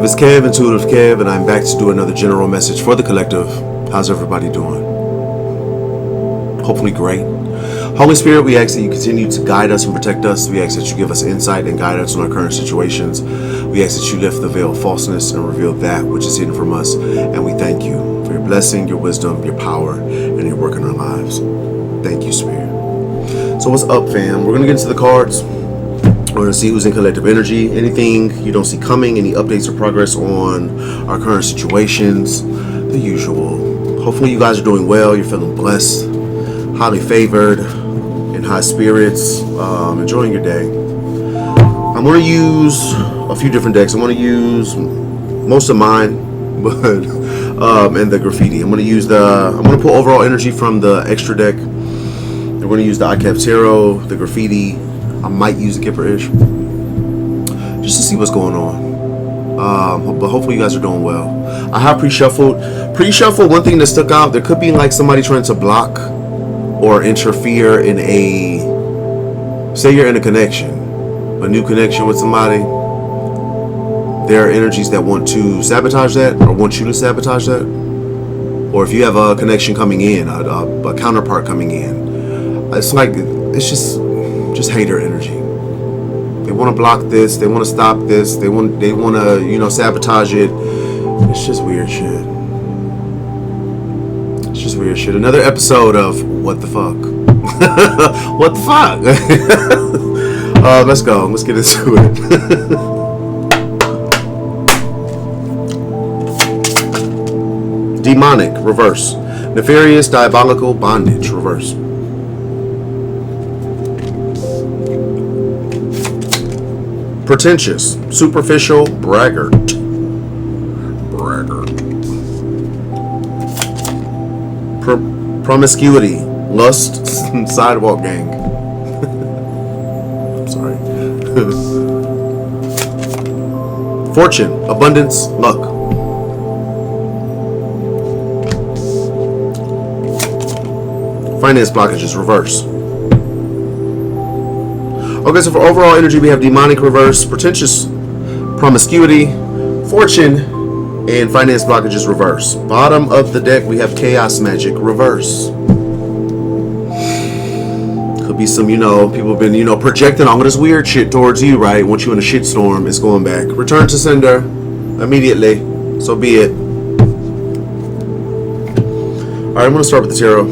It's Kev, IntuitiveKev, and I'm back to do another general message for the collective. How's everybody doing? Hopefully great. Holy Spirit, we ask that you continue to guide us and protect us. We ask that you give us insight and guidance on our current situations. We ask that you lift the veil of falseness and reveal that which is hidden from us. And we thank you for your blessing, your wisdom, your power, and your work in our lives. Thank you, Spirit. So what's up, fam? We're going to get into the cards. We're going to see who's in collective energy, anything you don't see coming, any updates or progress on our current situations, the usual. Hopefully you guys are doing well, you're feeling blessed, highly favored, in high spirits, enjoying your day. I'm going to use a few different decks. I'm going to use most of mine, but and the Graffiti. I'm going to pull overall energy from the extra deck. We're going to use the iKev Tarot, the Graffiti. I might use the Kipper-ish just to see what's going on. But hopefully you guys are doing well. I have pre-shuffled. Pre-shuffle, one thing that stuck out, there could be like somebody trying to block or interfere in say you're in a connection, a new connection with somebody. There are energies that want to sabotage that or want you to sabotage that. Or if you have a connection coming in, a counterpart coming in, it's just hater energy. They want to block this. They want to stop this. They want to, sabotage it. It's just weird shit. It's just weird shit. Another episode of What the Fuck? What the fuck? Let's go. Let's get into it. Demonic, reverse. Nefarious, diabolical, bondage, reverse. Pretentious, superficial, braggart. Promiscuity, lust, sidewalk gang. I'm sorry. Fortune, abundance, luck. Finance blockages, reverse. Okay, so for overall energy, we have demonic, reverse, pretentious, promiscuity, fortune, and finance blockages, reverse. Bottom of the deck, we have chaos magic, reverse. Could be some, people have been, projecting all of this weird shit towards you, right? Once you're in a shit storm, it's going back. Return to sender immediately. So be it. All right, I'm going to start with the tarot.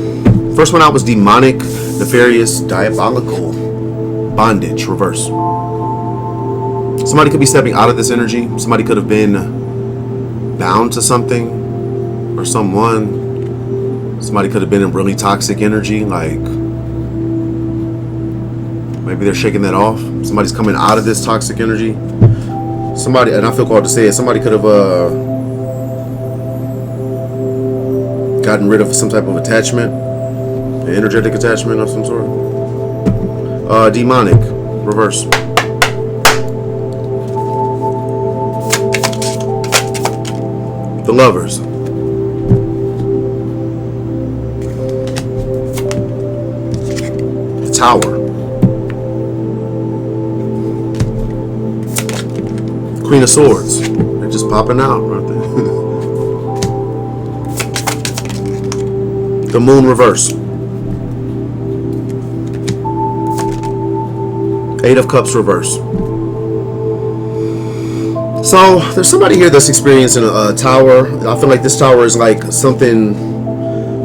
First one out was demonic, nefarious, diabolical. Bondage, reverse. Somebody could be stepping out of this energy. Somebody could have been bound to something or someone. Somebody could have been in really toxic energy, like maybe they're shaking that off. Somebody's coming out of this toxic energy. Somebody, and I feel called to say it, somebody could have gotten rid of some type of attachment, an energetic attachment of some sort. Demonic, reverse. The Lovers. The Tower. Queen of Swords. They're just popping out right there. The Moon, reverse. Eight of Cups, reverse. So there's somebody here that's experiencing a tower. I feel like this tower is like something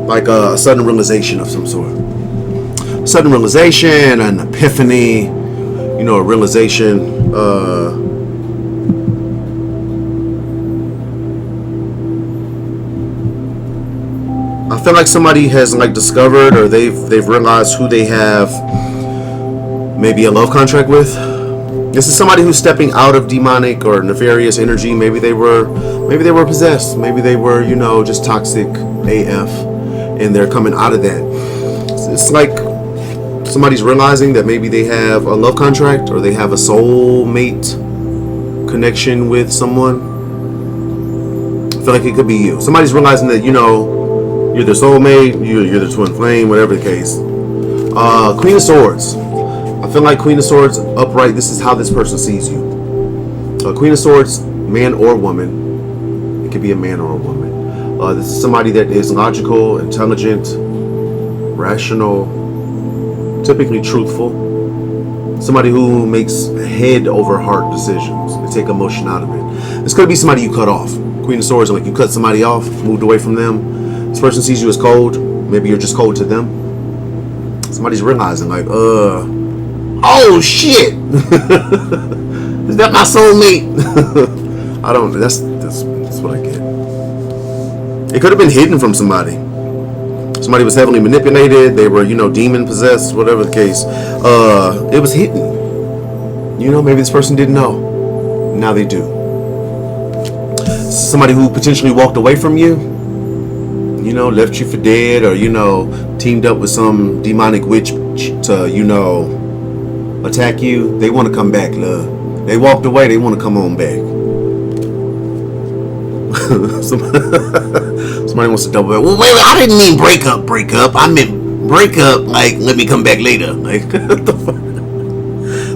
like a sudden realization of some sort. Sudden realization, an epiphany, a realization. I feel like somebody has discovered, or they've realized who they have maybe a love contract with. This is somebody who's stepping out of demonic or nefarious energy. Maybe they were possessed. Maybe they were, just toxic AF, and they're coming out of that. It's like somebody's realizing that maybe they have a love contract or they have a soulmate connection with someone. I feel like it could be you. Somebody's realizing that, you're their soulmate, you're the twin flame, whatever the case. Queen of Swords. I feel like Queen of Swords upright. This is how this person sees you. Queen of Swords man or woman. It could be a man or a woman. This is somebody that is logical, intelligent, rational, typically truthful. Somebody who makes head over heart decisions. They take emotion out of it. This could be somebody you cut off. Queen of Swords, like you cut somebody off, moved away from them. This person sees you as cold. Maybe you're just cold to them. Somebody's realizing like, oh shit! Is that my soulmate? I don't know. That's what I get. It could have been hidden from somebody. Somebody was heavily manipulated. They were, demon possessed, whatever the case. It was hidden. Maybe this person didn't know. Now they do. Somebody who potentially walked away from you, left you for dead, or, teamed up with some demonic witch to, attack you. They want to come back, love. They walked away. They want to come on back. Somebody wants to double back. Well, wait, I didn't mean break up. I meant break up, like, let me come back later. Like,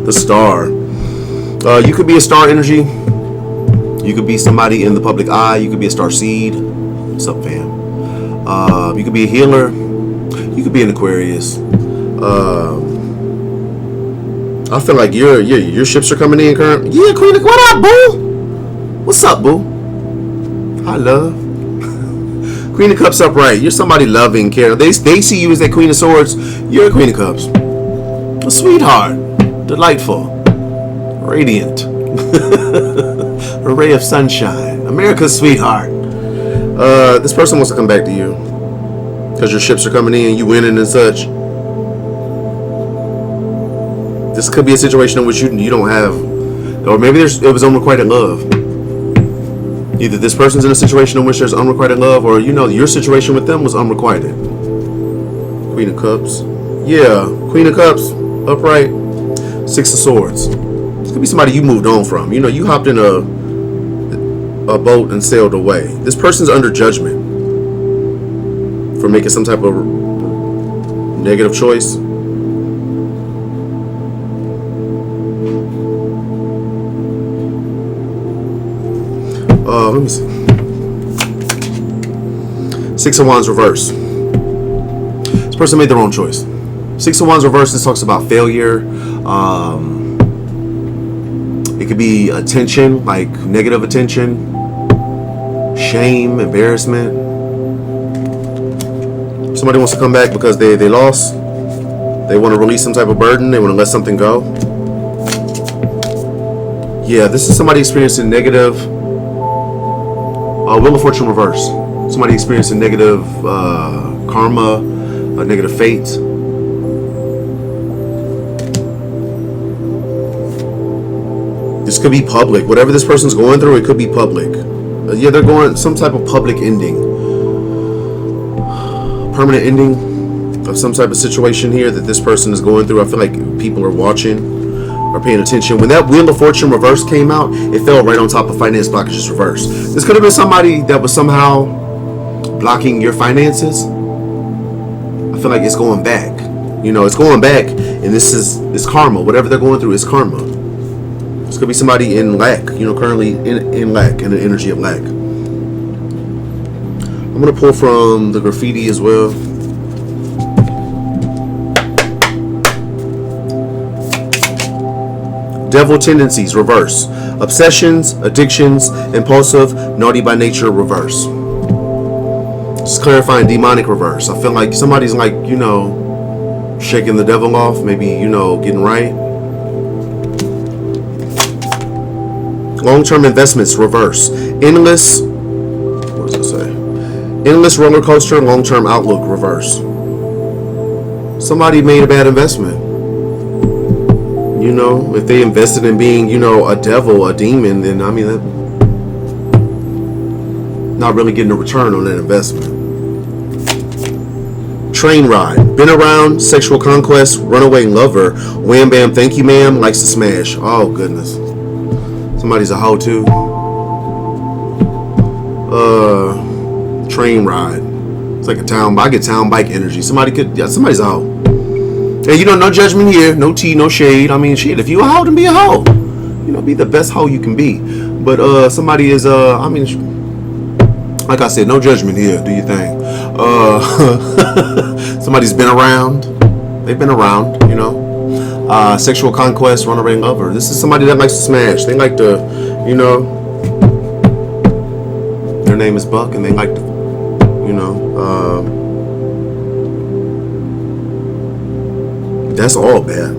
the star. You could be a star energy. You could be somebody in the public eye. You could be a star seed. What's up, fam? You could be a healer. You could be an Aquarius. I feel like your ships are coming in currently. Yeah, Queen of, what up, boo? What's up, boo? Hi, love. Queen of Cups upright. You're somebody loving, care. They see you as that Queen of Swords. You're a Queen of Cups. A sweetheart. Delightful. Radiant. A ray of sunshine. America's sweetheart. This person wants to come back to you because your ships are coming in, you winning and such. This could be a situation in which you don't have, or maybe it was unrequited love. Either this person's in a situation in which there's unrequited love, or your situation with them was unrequited. Queen of Cups. Yeah, Queen of Cups, upright. Six of Swords. This could be somebody you moved on from. You hopped in a boat and sailed away. This person's under judgment for making some type of negative choice. Let me see. Six of Wands reverse. This person made their own choice. Six of Wands reverse. This talks about failure. It could be attention, like negative attention, shame, embarrassment. Somebody wants to come back because they lost. They want to release some type of burden. They want to let something go. Yeah, this is somebody experiencing negative. Wheel of Fortune reverse. Somebody experiencing negative karma, negative fate. This could be public. Whatever this person's going through, it could be public. Yeah, they're going some type of public ending. Permanent ending of some type of situation here that this person is going through. I feel like people are watching or paying attention. When that Wheel of Fortune reverse came out, it fell right on top of finance blockages reverse. This could have been somebody that was somehow blocking your finances. I feel like it's going back. It's going back, and it's karma. Whatever they're going through is karma. This could be somebody in lack, currently in lack, in the energy of lack. I'm going to pull from the Graffiti as well. Devil tendencies, reverse. Obsessions, addictions, impulsive, naughty by nature, reverse. Just clarifying demonic, reverse. I feel like somebody's like, shaking the devil off, maybe, getting right. Long-term investments, reverse. Endless, what does it say? Endless roller coaster, long-term outlook, reverse. Somebody made a bad investment. If they invested in being, a devil, a demon, then, that, not really getting a return on that investment. Train ride. Been around, sexual conquest, runaway lover, wham bam, thank you ma'am, likes to smash. Oh, goodness. Somebody's a hoe, too. Train ride. It's like a town, I get town bike energy. Somebody's a hoe. Hey, no judgment here, no tea, no shade. Shit, if you a hoe, then be a hoe. Be the best hoe you can be. But somebody is I mean, like I said, no judgment here. Do your thing. Somebody's been around. They've been around, you know. Sexual conquest, runaway lover. This is somebody that likes to smash. They like to, you know. Their name is Buck, and they like to, you know. That's all bad.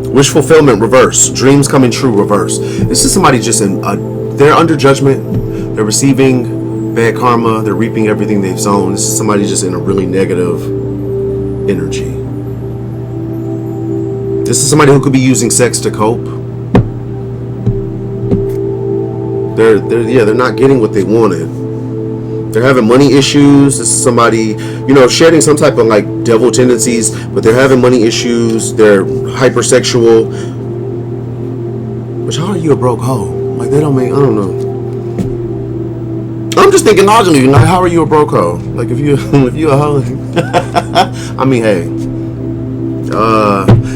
Wish fulfillment, reverse. Dreams coming true, reverse. This is somebody just in. They're under judgment. They're receiving bad karma. They're reaping everything they've sown. This is somebody just in a really negative energy. This is somebody who could be using sex to cope. They're not getting what they wanted. They're having money issues. This is somebody, you know, shedding some type of like devil tendencies, but they're having money issues. They're hypersexual. Which, how are you a broke hoe? Like, they don't make, I don't know. I'm just thinking logically, like, how are you a broke hoe? Like, if you a hoe, I mean, hey.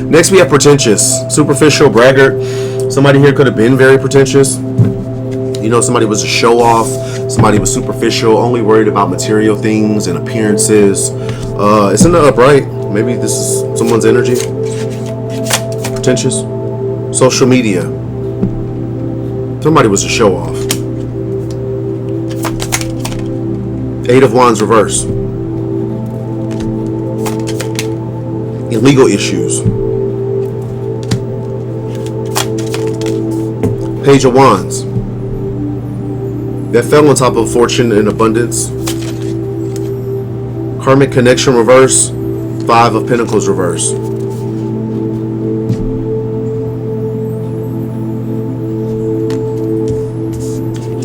Next we have pretentious, superficial, braggart. Somebody here could have been very pretentious. You know, somebody was a show off. Somebody was superficial, only worried about material things and appearances. It's in the upright. Maybe this is someone's energy. Pretentious. Social media. Somebody was a show off. Eight of Wands reverse. Illegal issues. Page of Wands. That fell on top of fortune and abundance. Karmic connection reverse. Five of Pentacles reverse.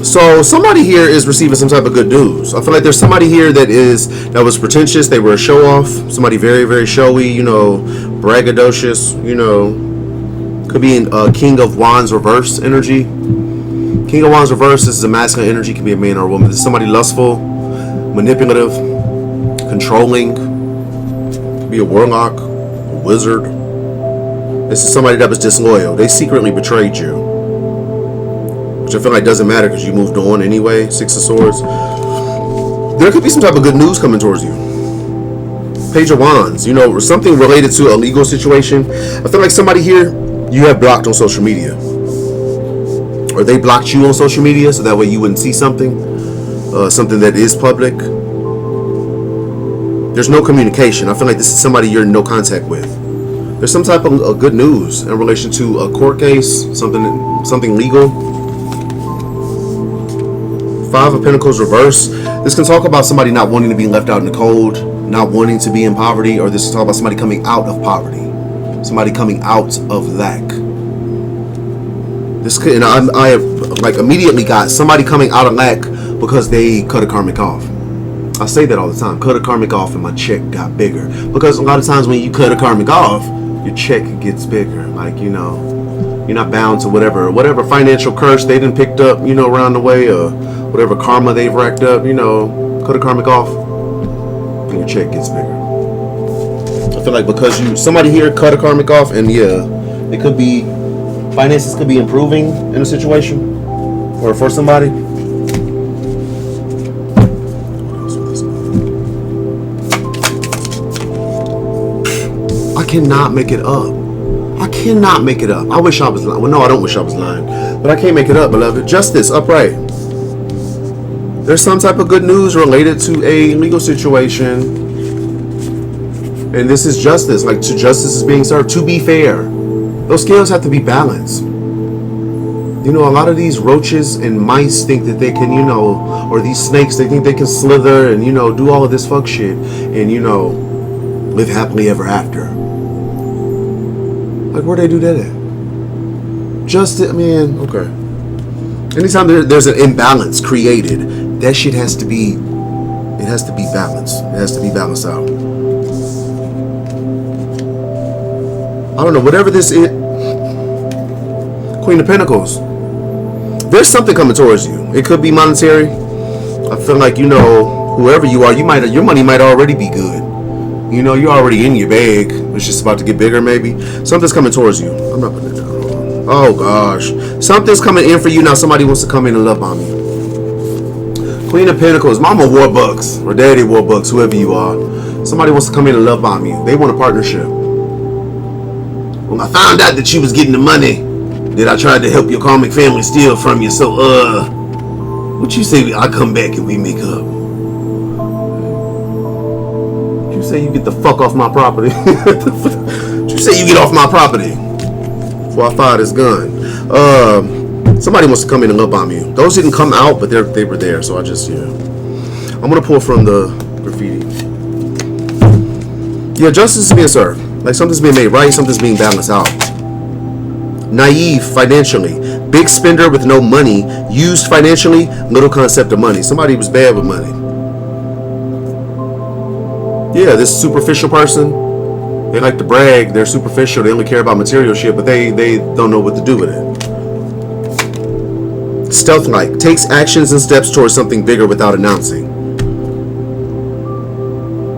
So somebody here is receiving some type of good news. I feel like there's somebody here that was pretentious. They were a show off. Somebody very, very showy, you know, braggadocious, you know. Could be in King of Wands reverse energy. King of Wands reverse, this is a masculine energy. Can be a man or a woman. This is somebody lustful, manipulative, controlling. Could be a warlock, a wizard. This is somebody that was disloyal. They secretly betrayed you. Which I feel like doesn't matter because you moved on anyway. Six of Swords. There could be some type of good news coming towards you. Page of Wands. You know, something related to a legal situation. I feel like somebody here you have blocked on social media. Or they blocked you on social media so that way you wouldn't see something. Something that is public. There's no communication. I feel like this is somebody you're in no contact with. There's some type of good news in relation to a court case. Something legal. Five of Pentacles reverse. This can talk about somebody not wanting to be left out in the cold, not wanting to be in poverty, or this can talk about somebody coming out of poverty, somebody coming out of lack. This could, and I have like immediately got somebody coming out of lack because they cut a karmic off. I say that all the time. Cut a karmic off and my check got bigger. Because a lot of times when you cut a karmic off, your check gets bigger. Like, you know, you're not bound to whatever financial curse they done picked up, you know, around the way, or whatever karma they've racked up, you know, cut a karmic off and your check gets bigger. I feel like because somebody here cut a karmic off, and yeah, it could be, finances could be improving in a situation or for somebody. I cannot make it up. I cannot make it up. I wish I was lying. Well, no, I don't wish I was lying, but I can't make it up, beloved. Justice, upright. There's some type of good news related to a legal situation. And this is justice. Like, justice is being served. To be fair. Those scales have to be balanced. You know, a lot of these roaches and mice think that they can, you know, or these snakes, they think they can slither and, you know, do all of this fuck shit and, you know, live happily ever after. Like, where'd they do that at? Justice, man, okay. Anytime there's an imbalance created, that shit has to be, it has to be balanced. It has to be balanced out. I don't know, whatever this is. Queen of Pentacles. There's something coming towards you. It could be monetary. I feel like, you know, whoever you are, your money might already be good. You know, you're already in your bag. It's just about to get bigger, maybe. Something's coming towards you. I'm not putting it down. Oh gosh. Something's coming in for you now. Somebody wants to come in and love bomb you. Queen of Pentacles. Mama Warbucks or Daddy Warbucks, whoever you are. Somebody wants to come in and love bomb you. They want a partnership. When I found out that you was getting the money that I tried to help your karmic family steal from you, so what you say I come back and we make up? You say you get the fuck off my property. You say you get off my property before I fire this gun. Somebody wants to come in and love bomb you. Those didn't come out, but they were there, so I just, yeah. I'm gonna pull from the graffiti. Yeah, justice is being served. Like something's being made right, something's being balanced out. Naive financially. Big spender with no money. Used financially, little concept of money. Somebody was bad with money. Yeah, this superficial person, they like to brag, they're superficial, they only care about material shit, but they don't know what to do with it. Stealth-like, takes actions and steps towards something bigger without announcing.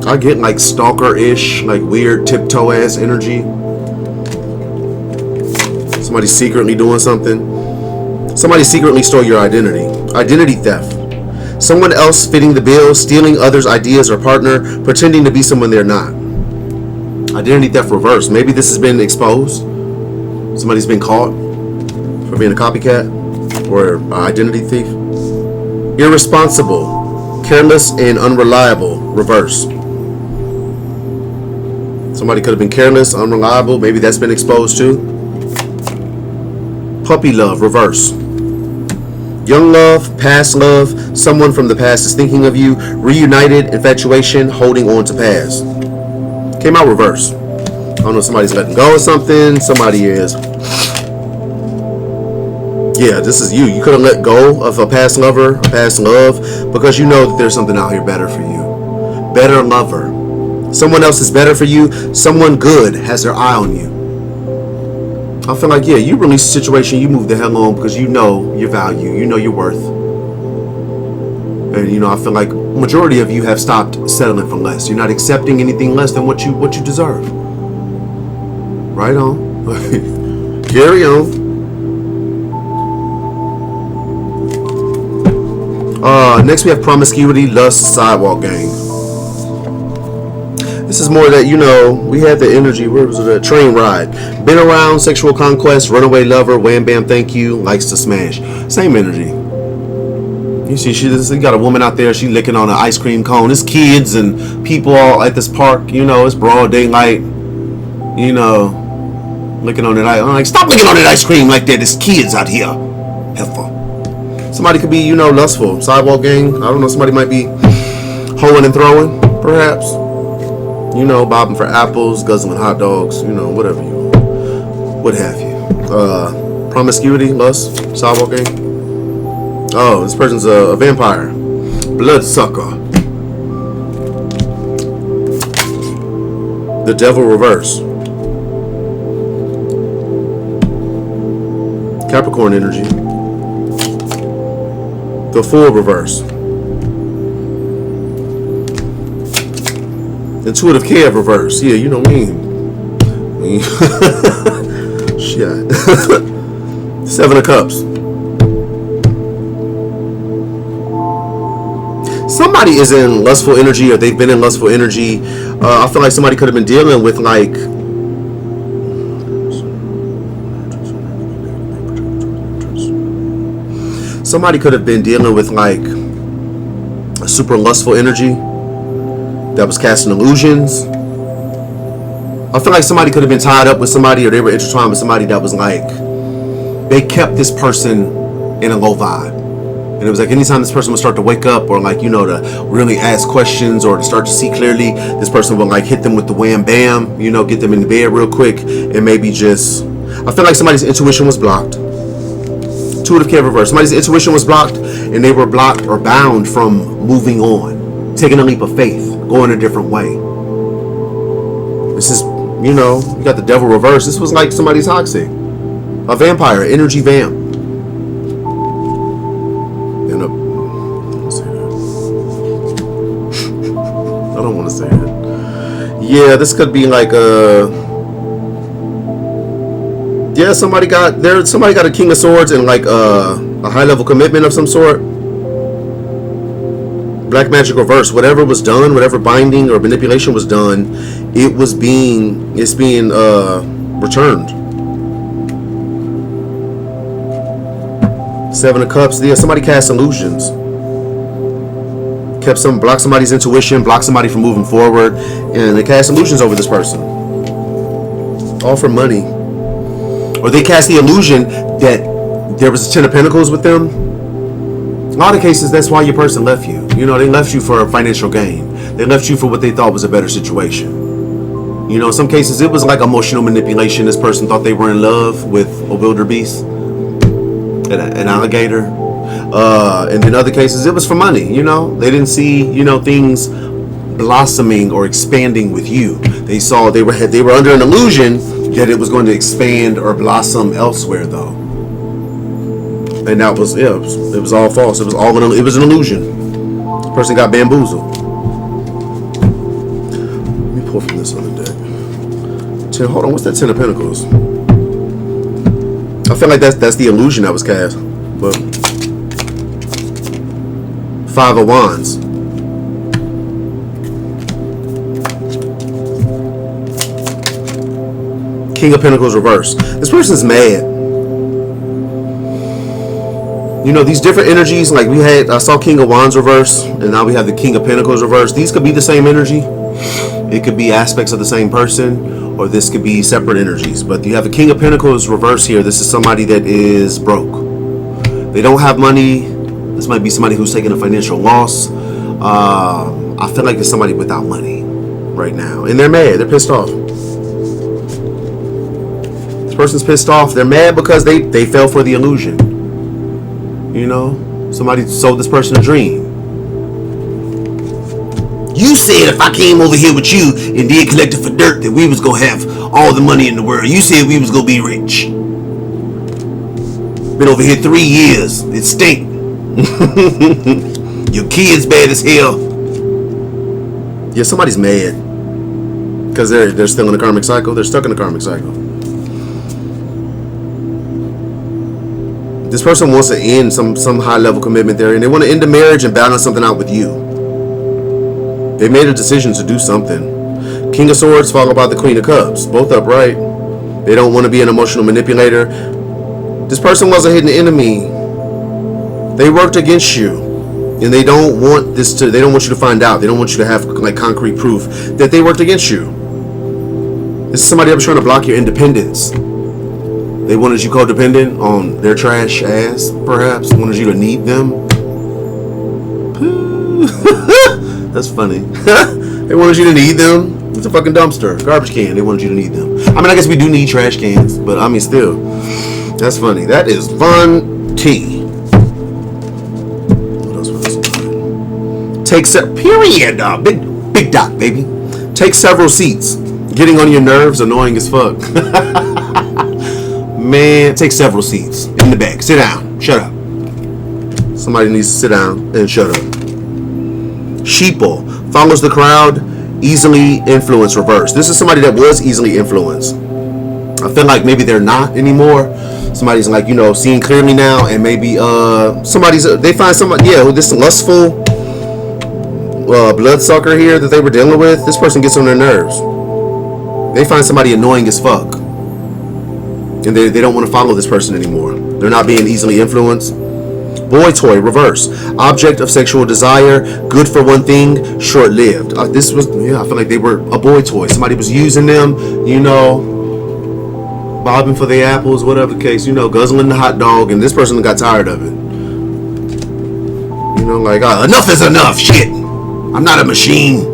I get like stalker-ish, like weird tiptoe-ass energy. Somebody secretly doing something. Somebody secretly stole your identity. Identity theft. Someone else fitting the bill, stealing others' ideas or partner, pretending to be someone they're not. Identity theft reverse. Maybe this has been exposed. Somebody's been caught for being a copycat or an identity thief. Irresponsible, careless, and unreliable. Reverse. Somebody could have been careless, unreliable. Maybe that's been exposed too. Puppy love. Reverse. Young love, past love. Someone from the past is thinking of you. Reunited, infatuation, holding on to past. Came out reverse. I don't know, somebody's letting go of something. Somebody is. Yeah, this is you. You could have let go of a past lover, a past love, because you know that there's something out here better for you. Better lover. Someone else is better for you. Someone good has their eye on you. I feel like, yeah, you release the situation, you move the hell on because you know your value, you know your worth. And, you know, I feel like majority of you have stopped settling for less. You're not accepting anything less than what you deserve. Right on. Carry on. Next we have promiscuity, lust, sidewalk gang. This is more that, you know, we had the energy, where was it, a train ride. Been around, sexual conquest, runaway lover, wham bam thank you, likes to smash. Same energy. You see, she got a woman out there, she licking on an ice cream cone. There's kids and people all at this park, you know, it's broad daylight, you know, licking on it. I'm like, stop licking on that ice cream like that, there's kids out here. Helpful. Somebody could be, you know, lustful. Sidewalk gang, I don't know, somebody might be hoeing and throwing, perhaps. You know, bobbing for apples, guzzling hot dogs, you know, whatever you, what have you. Promiscuity, lust, sidewalk gang. Oh, this person's a vampire. Bloodsucker. The devil reverse. Capricorn energy. The Fool reverse. IntuitiveKev reverse. Yeah, you know me. Shit. 7 of Cups. Somebody is in lustful energy, or they've been in lustful energy. I feel like somebody could have been dealing with like a super lustful energy that was casting illusions. I feel like somebody could have been tied up with somebody, or they were intertwined with somebody that was like, they kept this person in a low vibe. And it was like anytime this person would start to wake up, or like, you know, to really ask questions or to start to see clearly, this person would like hit them with the wham bam, you know, get them in the bed real quick, and maybe just, I feel like somebody's intuition was blocked. IntuitiveKev reverse. Somebody's intuition was blocked, and they were blocked or bound from moving on, taking a leap of faith, going a different way. This is, you know, you got the devil reverse. This was like somebody toxic, a vampire, energy vamp. And I don't want to say it. Yeah, this could be like a Yeah, somebody got a King of Swords and like a high level commitment of some sort. Black magic reverse. Whatever was done, whatever binding or manipulation was done, it's being returned. Seven of Cups. Yeah, somebody cast illusions. Block somebody's intuition, block somebody from moving forward, and they cast illusions over this person. All for money. Or they cast the illusion that there was a Ten of Pentacles with them. In a lot of cases, that's why your person left you. You know, they left you for financial gain. They left you for what they thought was a better situation. You know, in some cases, it was like emotional manipulation. This person thought they were in love with a wildebeest, an alligator. And in other cases, it was for money. You know, they didn't see, you know, things blossoming or expanding with you. They saw they were under an illusion that it was going to expand or blossom elsewhere, though. And that was, yeah, it was all false. It was an illusion. The person got bamboozled. Let me pull from this other deck. Hold on, what's that Ten of Pentacles? I feel like that's the illusion that was cast. But Five of Wands. King of Pentacles reverse. This person's mad. You know, these different energies, like I saw King of Wands reverse, and now we have the King of Pentacles reverse. These could be the same energy. It could be aspects of the same person, or this could be separate energies. But you have the King of Pentacles reverse here. This is somebody that is broke. They don't have money. This might be somebody who's taking a financial loss. I feel like it's somebody without money right now. And they're mad. They're pissed off. This person's pissed off. They're mad because they fell for the illusion. You know? Somebody sold this person a dream. You said if I came over here with you and did collected for dirt that we was going to have all the money in the world. You said we was going to be rich. Been over here 3 years. It stink. Your kid's bad as hell. Yeah, somebody's mad because they're still in the karmic cycle. They're stuck in the karmic cycle. This person wants to end some high level commitment there, and they want to end the marriage and balance something out with you. They made a decision to do something. King of Swords followed by the Queen of Cups, both upright. They don't want to be an emotional manipulator. This person was a hidden enemy. They worked against you, and they don't want you to find out. They don't want you to have like concrete proof that they worked against you. This is somebody that was trying to block your independence. They wanted you codependent on their trash ass, perhaps. They wanted you to need them. That's funny. They wanted you to need them. It's a fucking dumpster, garbage can. They wanted you to need them. I mean, I guess we do need trash cans, but I mean, still, that's funny. That is fun tea. What else was this? Period. Big dot, baby. Take several seats. Getting on your nerves, annoying as fuck. Man, take several seats in the back. Sit down. Shut up. Somebody needs to sit down and shut up. Sheeple follows the crowd, easily influenced reverse. This is somebody that was easily influenced. I feel like maybe they're not anymore. Somebody's like, you know, seeing clearly now, and maybe they find somebody, yeah, with this lustful bloodsucker here that they were dealing with. This person gets on their nerves. They find somebody annoying as fuck. And they don't want to follow this person anymore. They're not being easily influenced. Boy toy, reverse. Object of sexual desire, good for one thing, short-lived. I feel like they were a boy toy. Somebody was using them, you know, bobbing for the apples, whatever the case, you know, guzzling the hot dog, and this person got tired of it. You know, like, enough is enough, shit. I'm not a machine.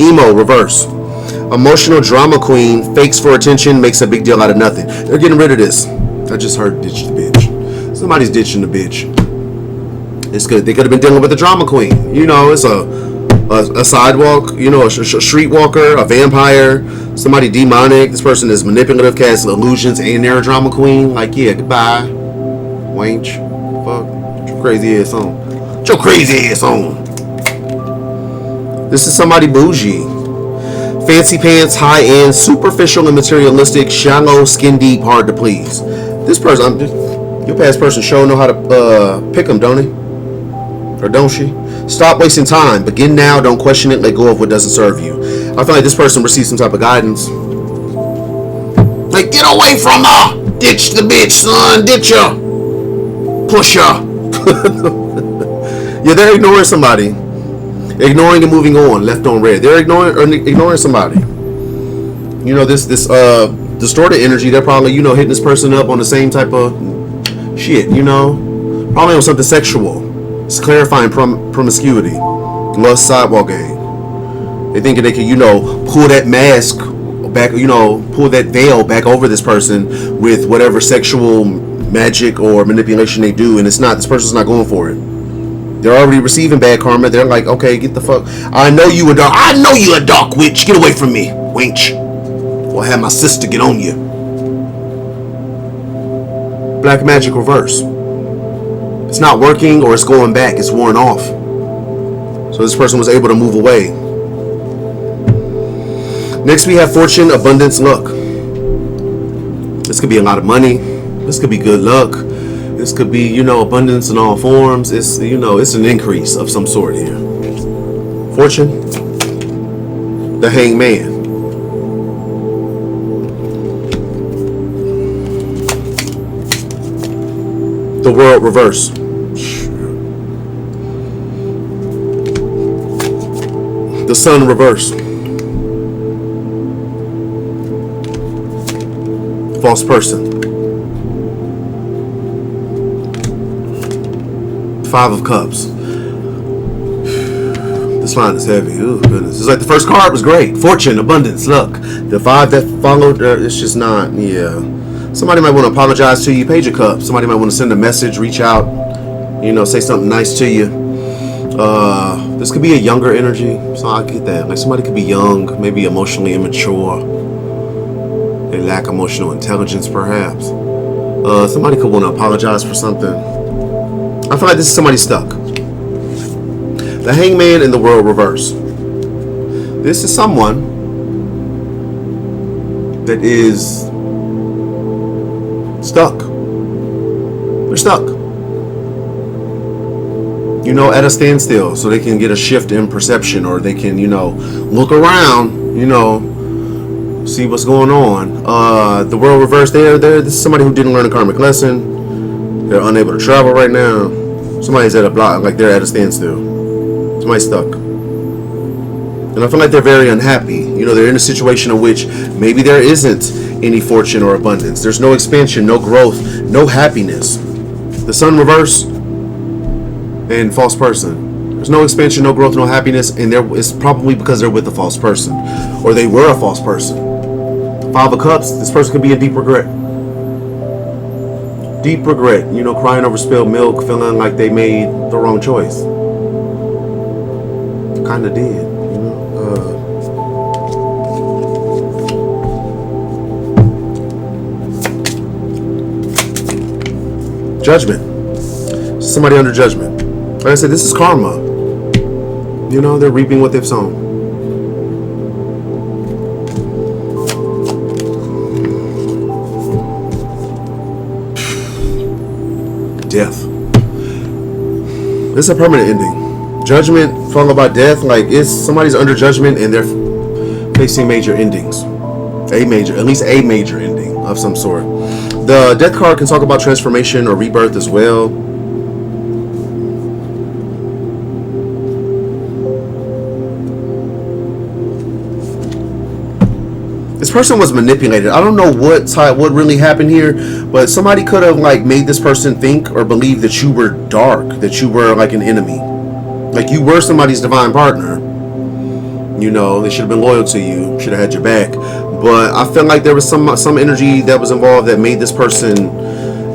Emo, reverse. Emotional drama queen, fakes for attention, makes a big deal out of nothing. They're getting rid of this. I just heard ditch the bitch. Somebody's ditching the bitch. It's good. They could have been dealing with a drama queen. You know, it's a sidewalk, you know, a streetwalker, a vampire, somebody demonic. This person is manipulative, casts illusions, and they're a drama queen. Like, yeah, goodbye. Wench. Fuck. Get your crazy ass on. Get your crazy ass on. This is somebody bougie. Fancy pants, high end, superficial and materialistic, shallow, skin deep, hard to please. This person, your past person sure know how to pick them, don't he? Or don't she? Stop wasting time. Begin now. Don't question it. Let go of what doesn't serve you. I feel like this person received some type of guidance. Like, get away from her. Ditch the bitch, son. Ditch her. Push her. Yeah, they're ignoring somebody. Ignoring and moving on. Left on red. They're ignoring somebody. You know, this distorted energy. They're probably, you know, hitting this person up on the same type of shit, you know. Probably on something sexual. It's clarifying promiscuity. Lust, sidewalk game. They thinking they can, you know, pull that mask back, you know, pull that veil back over this person with whatever sexual magic or manipulation they do, and it's not. This person's not going for it. They're already receiving bad karma. They're like, okay, get the fuck. I know you a dark witch. Get away from me, wench. Or have my sister get on you. Black magic reverse. It's not working, or it's going back. It's worn off. So this person was able to move away. Next we have fortune, abundance, luck. This could be a lot of money. This could be good luck. This could be, you know, abundance in all forms. It's, you know, it's an increase of some sort here. Fortune, the hangman. The world reverse. The sun reverse. False person. Five of Cups. This line is heavy. Oh goodness. It's like the first card was great. Fortune, abundance, luck. The five that followed, it's just not, yeah. Somebody might want to apologize to you. Page of Cups. Somebody might want to send a message, reach out, you know, say something nice to you. This could be a younger energy. So I get that. Like somebody could be young, maybe emotionally immature. They lack emotional intelligence, perhaps. Somebody could want to apologize for something. I feel like this is somebody stuck. The hangman in the world reverse. This is someone that is stuck. They're stuck. You know, at a standstill, so they can get a shift in perception, or they can, you know, look around, you know, see what's going on. The world reverse. This is somebody who didn't learn a karmic lesson. They're unable to travel right now. Somebody's at a block, like they're at a standstill. Somebody's stuck. And I feel like they're very unhappy. You know, they're in a situation in which maybe there isn't any fortune or abundance. There's no expansion, no growth, no happiness. The sun reverse and false person. There's no expansion, no growth, no happiness, and it's probably because they're with a false person, or they were a false person. Five of Cups. This person could be in deep regret. Deep regret. You know, crying over spilled milk, feeling like they made the wrong choice. Kind of did. You know. Judgment. Somebody under judgment. Like I said, this is karma. You know, they're reaping what they've sown. Death. This is a permanent ending. Judgment followed by death. Like, it's somebody's under judgment and they're facing major endings. At least a major ending of some sort. The death card can talk about transformation or rebirth as well. This person was manipulated. I don't know what really happened here, but somebody could have like made this person think or believe that you were dark, that you were like an enemy, like you were somebody's divine partner. You know, they should have been loyal to you, should have had your back. But I feel like there was some energy that was involved that made this person.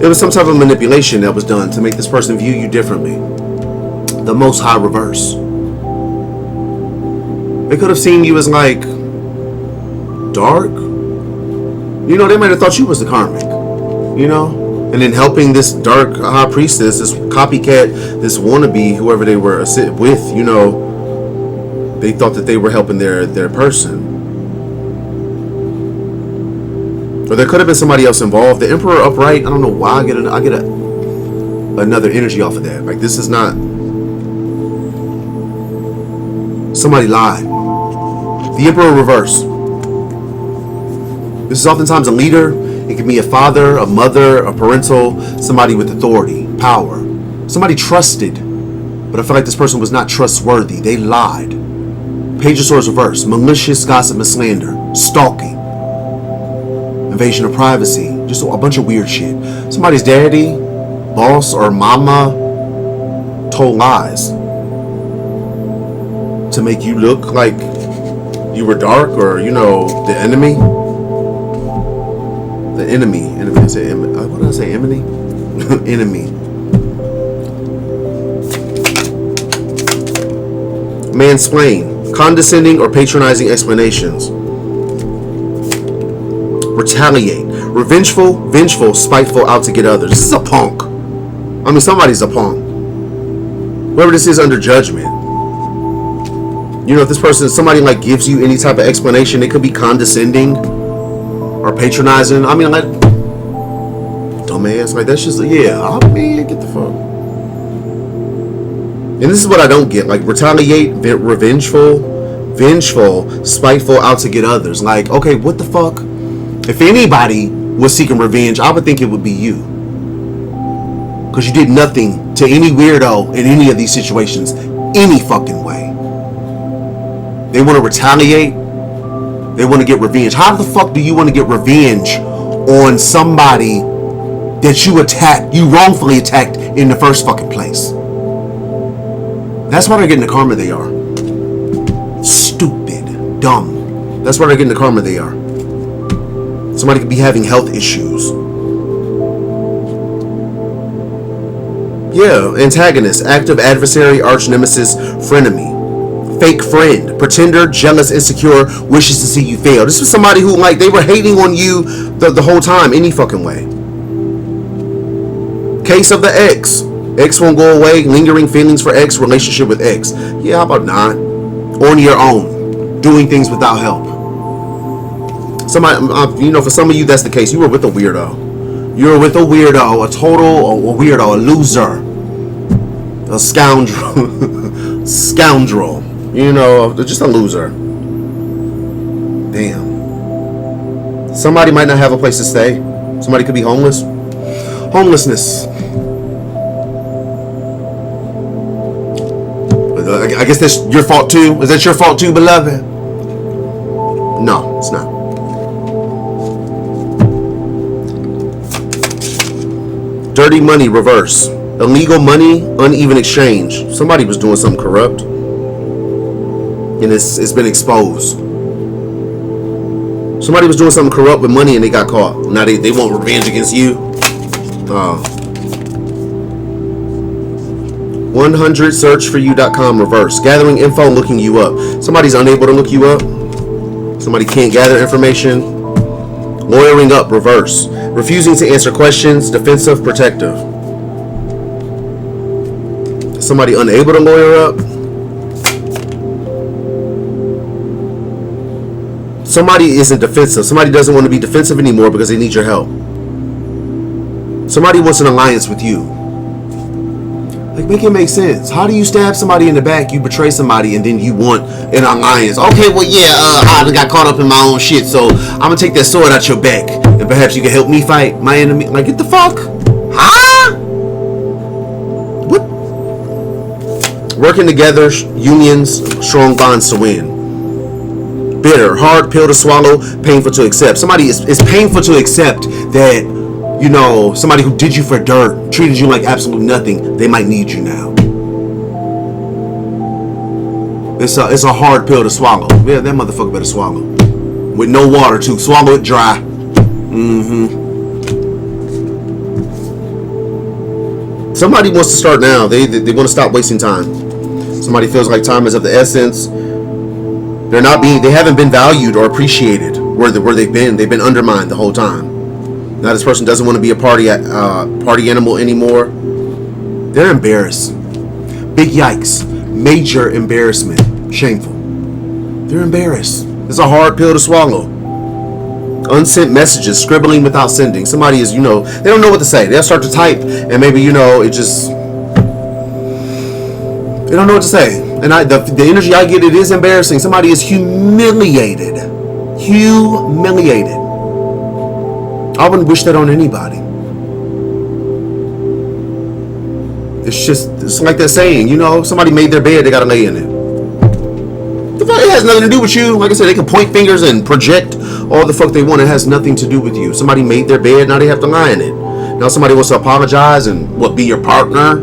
It was some type of manipulation that was done to make this person view you differently. The Most High reverse. They could have seen you as like dark. You know, they might have thought you was the karmic. You know, and then helping this dark high priestess, this copycat, this wannabe, whoever they were with. You know, they thought that they were helping their person. Or there could have been somebody else involved. The Emperor upright, I don't know why I get another energy off of that. Like, this is not... Somebody lied. The Emperor reverse. This is oftentimes a leader. It can be a father, a mother, a parental, somebody with authority, power. Somebody trusted, but I feel like this person was not trustworthy. They lied. Page of Swords reverse. Malicious gossip and slander. Stalking. Invasion of privacy. Just a bunch of weird shit. Somebody's daddy, boss, or mama told lies to make you look like you were dark, or, you know, the enemy. The enemy. What did I say? Enemy? Enemy. Mansplain. Condescending or patronizing explanations. Retaliate. Revengeful, vengeful, spiteful, out to get others. This is a punk. I mean, somebody's a punk. Whoever this is under judgment. You know, if this person, somebody like gives you any type of explanation, it could be condescending or patronizing. I mean, like, dumbass. Like, that's just, yeah, I mean, get the fuck. And this is what I don't get. Like, retaliate, revengeful, vengeful, spiteful, out to get others. Like, okay, what the fuck? If anybody was seeking revenge, I would think it would be you. Because you did nothing to any weirdo in any of these situations, any fucking way. They want to retaliate. They want to get revenge. How the fuck do you want to get revenge on somebody that you wrongfully attacked in the first fucking place? That's why they're getting the karma they are. Stupid. Dumb. That's why they're getting the karma they are. Somebody could be having health issues. Yeah, antagonist, active adversary, arch nemesis, frenemy. Fake friend, pretender, jealous, insecure, wishes to see you fail. This was somebody who, like, they were hating on you the whole time, any fucking way. Case of the ex. Ex won't go away, lingering feelings for ex, relationship with ex. Yeah, how about not? On your own, doing things without help. Somebody, you know, for some of you, that's the case. You were with a weirdo. You were with a weirdo, a weirdo, a loser, a scoundrel, scoundrel. You know, just a loser. Damn. Somebody might not have a place to stay. Somebody could be homeless. Homelessness. I guess that's your fault too. Is that your fault too, beloved? No, it's not. Dirty money, reverse. Illegal money, uneven exchange. Somebody was doing something corrupt. And it's been exposed. Somebody was doing something corrupt with money and they got caught. Now they want revenge against you. 100searchforyou.com reverse. Gathering info, looking you up. Somebody's unable to look you up. Somebody can't gather information. Lawyering up, reverse. Refusing to answer questions, defensive, protective. Somebody unable to lawyer up. Somebody isn't defensive. Somebody doesn't want to be defensive anymore because they need your help. Somebody wants an alliance with you. Like, make it make sense. How do you stab somebody in the back, you betray somebody, and then you want an alliance? Okay, well, yeah, I got caught up in my own shit, so I'm gonna take that sword out your back, and perhaps you can help me fight my enemy. Like, get the fuck? Huh? What? Working together, unions, strong bonds to win. Bitter, hard pill to swallow, painful to accept. Somebody is painful to accept that, you know, somebody who did you for dirt, treated you like absolute nothing, they might need you now. It's a hard pill to swallow. Yeah, that motherfucker better swallow. With no water too. Swallow it dry. Somebody wants to start now. They want to stop wasting time. Somebody feels like time is of the essence. They haven't been valued or appreciated where they've been. They've been undermined the whole time. Now this person doesn't want to be a party animal anymore. They're embarrassed. Big yikes. Major embarrassment. Shameful. They're embarrassed. It's a hard pill to swallow. Unsent messages, scribbling without sending. Somebody is, they don't know what to say. They'll start to type, and maybe, it just, they don't know what to say. And the energy I get, it is embarrassing. Somebody is humiliated. Humiliated. I wouldn't wish that on anybody. It's like that saying, somebody made their bed, they gotta lay in it. It has nothing to do with you. Like I said, they can point fingers and project all the fuck they want. It has nothing to do with you. Somebody made their bed, now they have to lie in it. Now somebody wants to apologize and be your partner.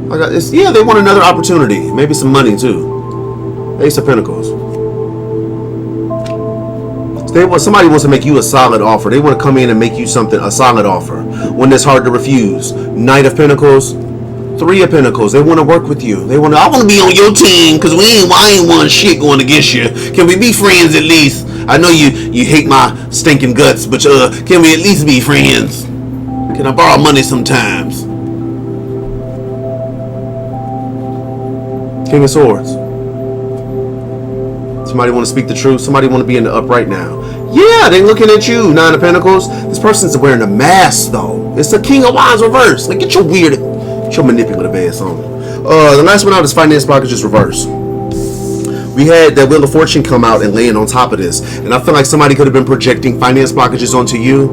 They want another opportunity. Maybe some money too. Ace of Pentacles. Somebody wants to make you a solid offer. They want to come in and make you a solid offer. One that's hard to refuse. Knight of Pentacles. Three of Pentacles. They want to work with you. I want to be on your team because I ain't one shit going against you. Can we be friends at least? I know you hate my stinking guts, but can we at least be friends? Can I borrow money sometimes? King of Swords. Somebody want to speak the truth. Somebody want to be in the upright now. Yeah, they looking at you. Nine of Pentacles. This person's wearing a mask though. It's the King of Wands reverse. Like, get your manipulative ass on. The last one out is finance blockages reverse. We had that Wheel of Fortune come out and laying on top of this, and I feel like somebody could have been projecting finance blockages onto you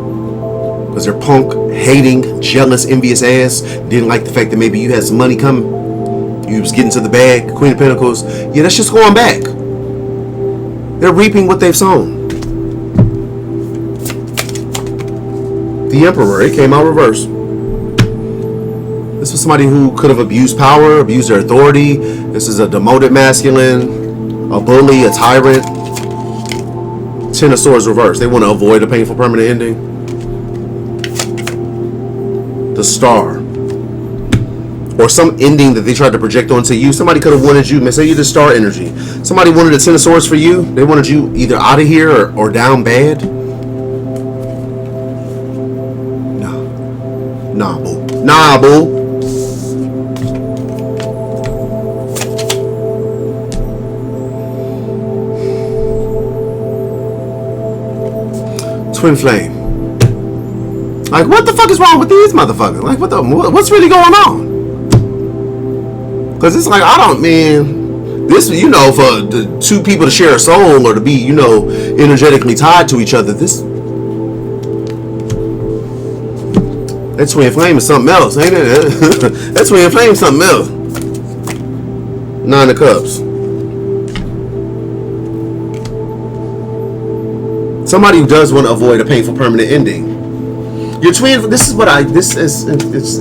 because they're punk, hating, jealous, envious ass. Didn't like the fact that maybe you had some money coming. You was getting to the bag. Queen of Pentacles. Yeah, that's just going back. They're reaping what they've sown. The Emperor, it came out reverse. This was somebody who could have abused power, abused their authority. This is a demoted masculine, a bully, a tyrant. Ten of Swords reverse. They want to avoid a painful permanent ending. The Star. Or some ending that they tried to project onto you. Somebody could have wanted you, say you're the Star energy. Somebody wanted the Ten of Swords for you. They wanted you either out of here or down bad. Nah, boo. Nah, boo. Twin Flame. Like, what the fuck is wrong with these motherfuckers? Like, what's really going on? Because it's like, this, for the two people to share a soul or to be, energetically tied to each other, that twin flame is something else, ain't it? That twin flame is something else. Nine of Cups. Somebody who does want to avoid a painful permanent ending. Your twin, it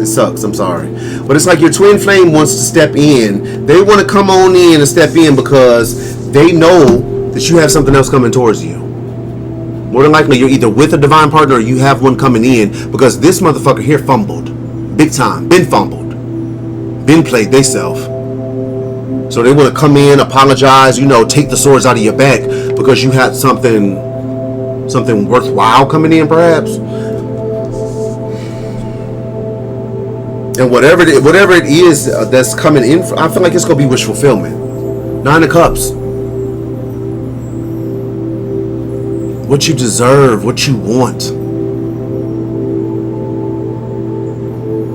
sucks, I'm sorry. But it's like your twin flame wants to step in. They want to come on in and step in because they know that you have something else coming towards you. More than likely, you're either with a divine partner or you have one coming in because this motherfucker here fumbled. Big time. Been fumbled. Been played theyself. So they want to come in, apologize, take the swords out of your back because you had something worthwhile coming in, perhaps. And whatever it is that's coming in, I feel like it's going to be wish fulfillment. Nine of Cups. What you deserve, what you want.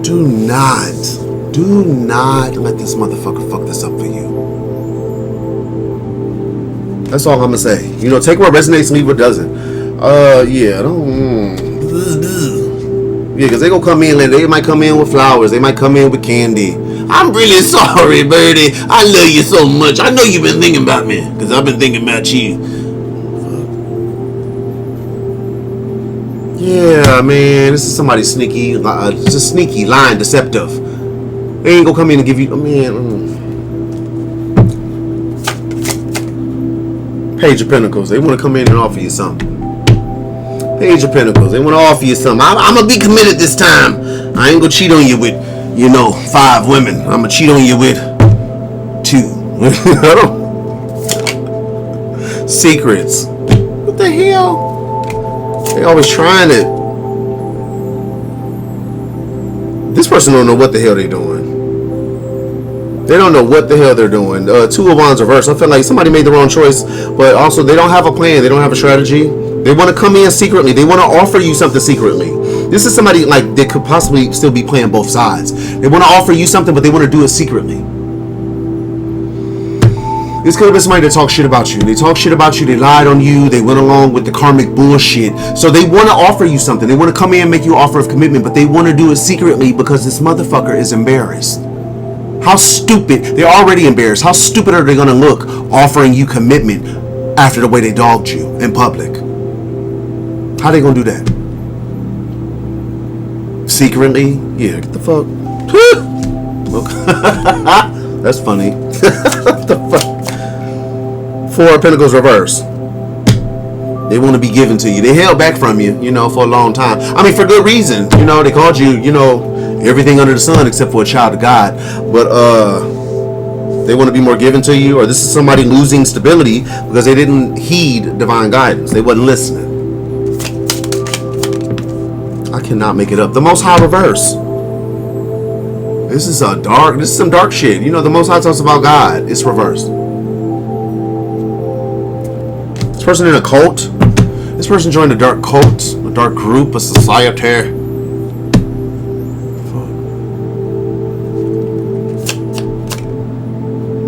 Do not let this motherfucker fuck this up for you. That's all I'm going to say. Take what resonates and leave what doesn't. Because they gonna come in and they might come in with flowers. They might come in with candy. I'm really sorry, Birdie. I love you so much. I know you've been thinking about me because I've been thinking about you. Yeah, man. This is somebody sneaky. Just sneaky, lying, deceptive. They ain't gonna come in and give you... Page of Pentacles. They want to come in and offer you something. Page of Pentacles. They want to offer you something. I'm going to be committed this time. I ain't going to cheat on you with, 5 women. I'm going to cheat on you with 2. Secrets. What the hell? They always trying it. This person don't know what the hell they doing. They don't know what the hell they're doing. Two of Wands reverse. I feel like somebody made the wrong choice, but also they don't have a plan. They don't have a strategy. They want to come in secretly. They want to offer you something secretly. This is somebody like they could possibly still be playing both sides. They want to offer you something, but they want to do it secretly. This could have been somebody that talked shit about you. They talked shit about you. They lied on you. They went along with the karmic bullshit. So they want to offer you something. They want to come in and make you an offer of commitment, but they want to do it secretly because this motherfucker is embarrassed. How stupid. They're already embarrassed. How stupid are they going to look offering you commitment after the way they dogged you in public? How they going to do that? Secretly? Yeah, get the fuck. That's funny. What the fuck? Four of Pentacles reverse. They want to be given to you. They held back from you, you know, for a long time. I mean, for good reason. You know, they called you, you know, everything under the sun except for a child of God. But they want to be more given to you. Or this is somebody losing stability because they didn't heed divine guidance. They wasn't listening. I cannot make it up. The Most High reverse. This is some dark shit. You know, the Most High talks about God. It's reversed. This person in a cult. This person joined a dark cult, a dark group, a society.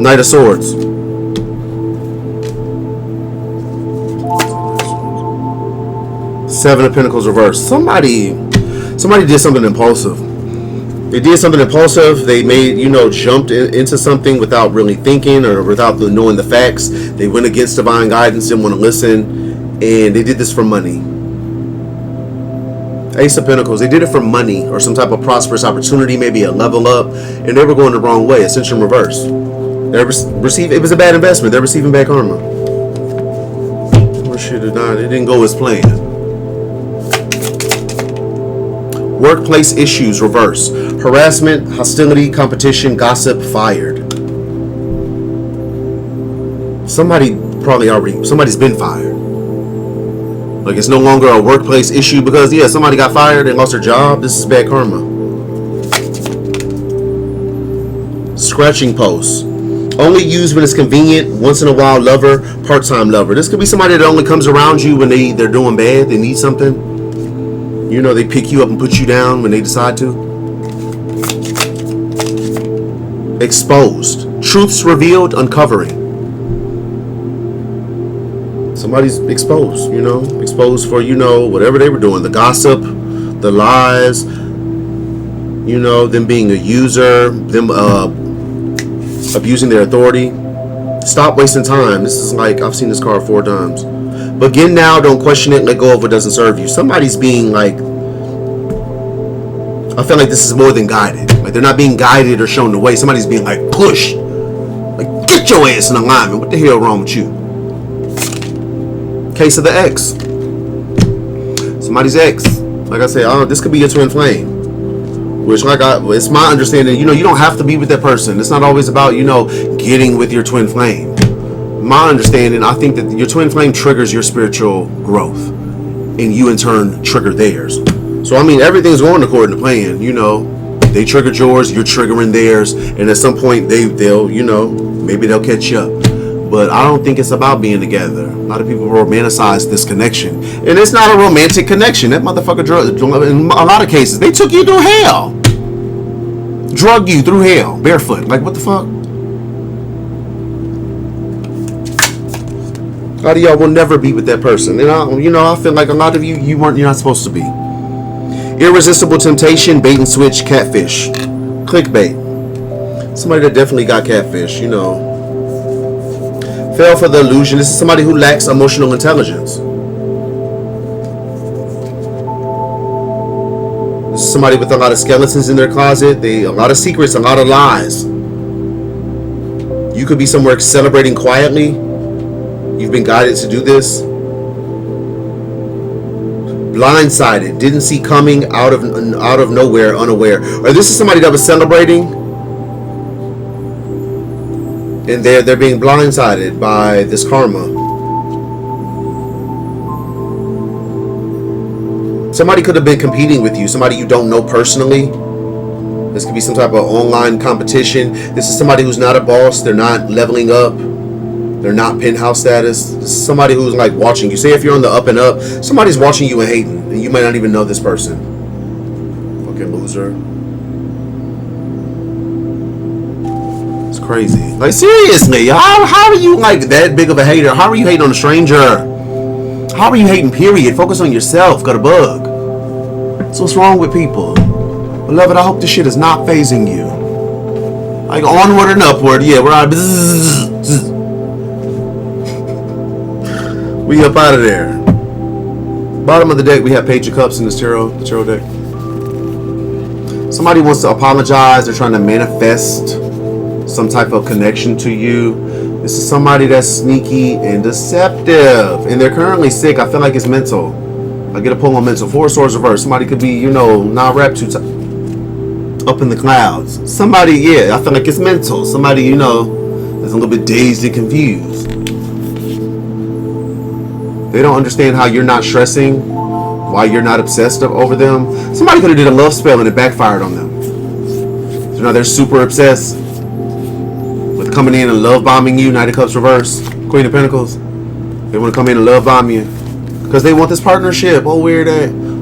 Knight of Swords. Seven of Pentacles reversed. Somebody did something impulsive. They did something impulsive. They made, you know, jumped into something without really thinking or without knowing the facts. They went against divine guidance, didn't want to listen, and they did this for money. Ace of Pentacles. They did it for money or some type of prosperous opportunity, maybe a level up, and they were going the wrong way. Ascension reverse. It was a bad investment. They're receiving back karma. Or shit, it didn't go as planned. Workplace issues reverse. Harassment, hostility, competition, gossip, fired. Somebody's been fired. Like it's no longer a workplace issue because somebody got fired and lost their job. This is bad karma. Scratching posts. Only used when it's convenient. Once in a while lover, part-time lover. This could be somebody that only comes around you when they're doing bad. They need something. You know, they pick you up and put you down when they decide to. Exposed. Truths revealed, uncovering. Somebody's exposed, you know. Exposed for, you know, whatever they were doing. The gossip, the lies, you know, them being a user, them abusing their authority. Stop wasting time. This is like, I've seen this card 4 times. Begin now, don't question it, let go of what doesn't serve you. Somebody's being like, I feel like this is more than guided. Like they're not being guided or shown the way. Somebody's being like, push. Like, get your ass in alignment. What the hell wrong with you? Case of the ex. Somebody's ex. Like I said, this could be your twin flame. Which, it's my understanding, you know, you don't have to be with that person. It's not always about, you know, getting with your twin flame. My understanding, I think that your twin flame triggers your spiritual growth, and you in turn trigger theirs. So I mean, everything's going according to plan. You know, they triggered yours, you're triggering theirs, and at some point they'll, you know, maybe they'll catch you up. But I don't think it's about being together. A lot of people romanticize this connection, and it's not a romantic connection. That motherfucker in a lot of cases, they took you through hell, drug you through hell, barefoot. Like what the fuck? A lot of y'all will never be with that person. And I feel like a lot of you're not supposed to be. Irresistible temptation, bait and switch, catfish. Clickbait. Somebody that definitely got catfish, you know. Fell for the illusion. This is somebody who lacks emotional intelligence. This is somebody with a lot of skeletons in their closet. A lot of secrets, a lot of lies. You could be somewhere celebrating quietly. You've been guided to do this. Blindsided, didn't see coming, out of nowhere, unaware. Or this is somebody that was celebrating, and they're being blindsided by this karma. Somebody could have been competing with you. Somebody you don't know personally. This could be some type of online competition. This is somebody who's not a boss. They're not leveling up. They're not penthouse status. This is somebody who's like watching you. Say if you're on the up and up, somebody's watching you and hating, and you might not even know this person. Fucking loser. It's crazy. Like, seriously, how are you like that big of a hater? How are you hating on a stranger? How are you hating, period? Focus on yourself. Got a bug. So what's wrong with people? Beloved, I hope this shit is not phasing you. Like, onward and upward. Yeah, we're out. We up out of there. Bottom of the deck, we have Page of Cups in this tarot deck. Somebody wants to apologize. They're trying to manifest some type of connection to you. This is somebody that's sneaky and deceptive. And they're currently sick. I feel like it's mental. I get a pull on mental. Four of Swords reversed. Somebody could be, you know, not wrapped too tight. Up in the clouds. Somebody, yeah, I feel like it's mental. Somebody, you know, is a little bit dazed and confused. They don't understand how you're not stressing, why you're not obsessed over them. Somebody could have did a love spell and it backfired on them. So now they're super obsessed with coming in and love bombing you. Knight of Cups reverse, Queen of Pentacles. They want to come in and love bomb you because they want this partnership. Oh, weird.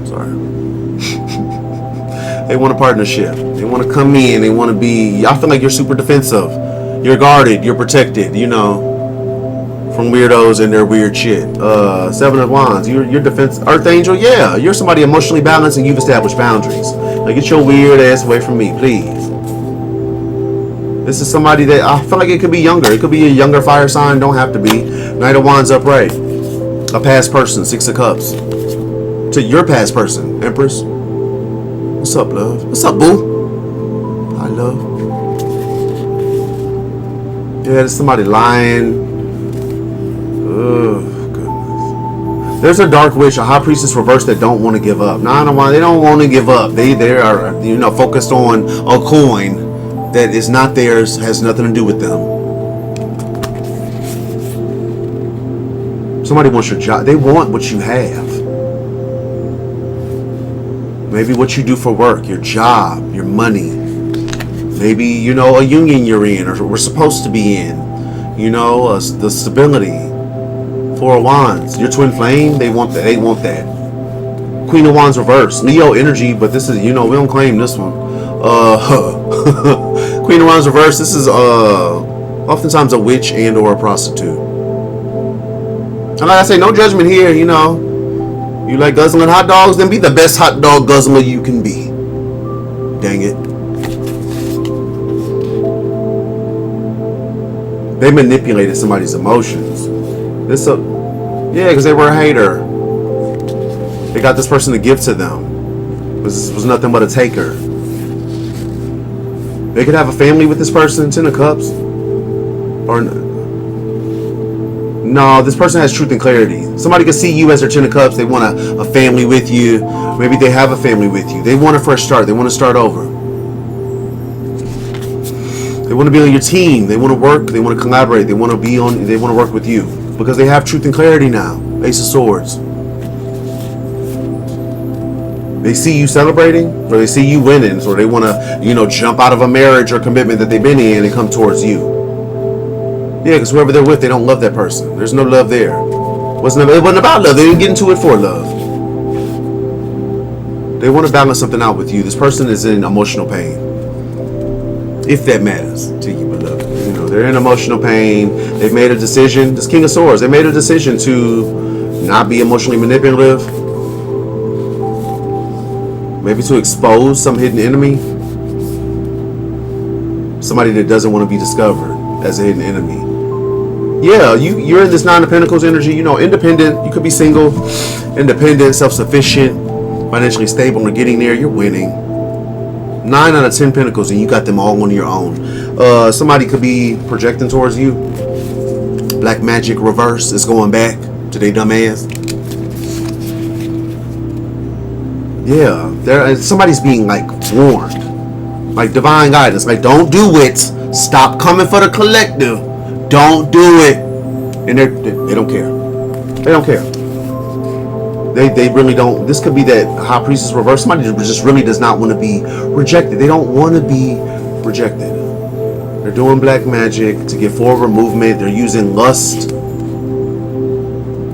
Sorry. They want a partnership. They want to come in. They want to be. I feel like you're super defensive. You're guarded. You're protected. You know. From weirdos and their weird shit. Seven of Wands. You're defense. Earth Angel. Yeah, you're somebody emotionally balanced and you've established boundaries. Like, get your weird ass away from me, please. This is somebody that I feel like it could be younger. It could be a younger fire sign. Don't have to be. Knight of Wands upright. A past person. Six of Cups. To your past person. Empress. What's up, love? What's up, boo? Hi, love. Yeah, there's somebody lying. Oh, goodness. There's a dark witch, a high priestess reverse that don't want to give up. No, they don't want to give up. They are, you know, focused on a coin that is not theirs, has nothing to do with them. Somebody wants your job. They want what you have. Maybe what you do for work, your job, your money. Maybe, you know, a union you're in or we're supposed to be in. You know, the stability. Four of Wands. Your twin flame, they want that. They want that. Queen of Wands reverse. Leo energy, but this is, you know, we don't claim this one. Queen of Wands reverse. This is oftentimes a witch and or a prostitute. And like I say, no judgment here, you know. You like guzzling hot dogs, then be the best hot dog guzzler you can be. Dang it. They manipulated somebody's emotions. Yeah, because they were a hater. They got this person to give to them. This was nothing but a taker. They could have a family with this person, 10 of Cups. Or no, this person has truth and clarity. Somebody could see you as their 10 of Cups. They want a family with you. Maybe they have a family with you. They want a fresh start. They want to start over. They want to be on your team. They want to work. They want to collaborate. They want to be on. They want to work with you because they have truth and clarity now. Ace of Swords. They see you celebrating, or they see you winning, or they want to, you know, jump out of a marriage or commitment that they've been in and come towards you. Yeah, because whoever they're with, they don't love that person. There's no love there. It wasn't about love. They didn't get into it for love. They want to balance something out with you. This person is in emotional pain. If that matters to you, beloved. You know, they're in emotional pain. They've made a decision. This King of Swords, they made a decision to not be emotionally manipulative. Maybe to expose some hidden enemy. Somebody that doesn't want to be discovered as a hidden enemy. Yeah, you're in this Nine of Pentacles energy. You know, independent. You could be single, independent, self-sufficient, financially stable, or getting there. You're winning. 9 out of 10 Pentacles, and you got them all on your own. Somebody could be projecting towards you. Black magic reverse is going back to their dumb ass. Yeah, somebody's being like warned, like divine guidance. Like, don't do it. Stop coming for the collective. Don't do it. And they don't care. They don't care. They really don't. This could be that High Priestess reverse. Somebody just really does not want to be rejected. They don't want to be rejected. They're doing black magic to get forward movement. They're using lust.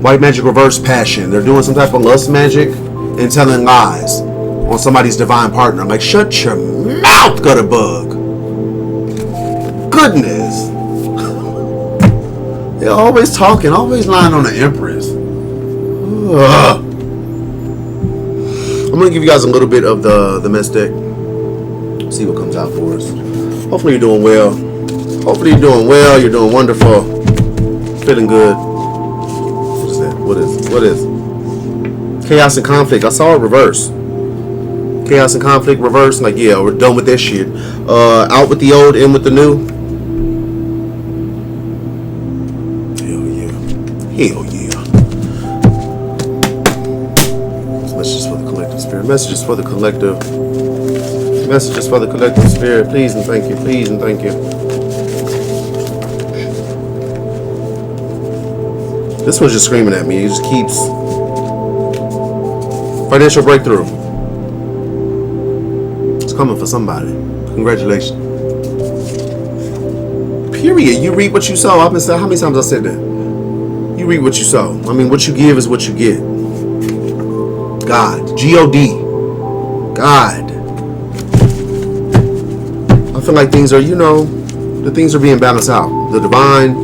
White magic reverse passion. They're doing some type of lust magic and telling lies on somebody's divine partner. Like, shut your mouth, gutter bug. Goodness. They're always talking, always lying on the Empress. Ugh. I'm going to give you guys a little bit of the mess deck. See what comes out for us. Hopefully you're doing well. Hopefully you're doing well. You're doing wonderful. Feeling good. What is that? What is? Chaos and conflict. I saw it reverse. Chaos and conflict reverse. Like, yeah, we're done with that shit. Out with the old, in with the new. Hell yeah. Hell yeah. Messages for the collective spirit. Messages for the collective. Messages for the collective spirit. Please and thank you. Please and thank you. This one's just screaming at me. He just keeps. Financial breakthrough. It's coming for somebody. Congratulations. Period. You reap what you sow. I've been saying, how many times I said that? You reap what you sow. I mean, what you give is what you get. God. G-O-D. God. I feel like things are, the things are being balanced out. The divine,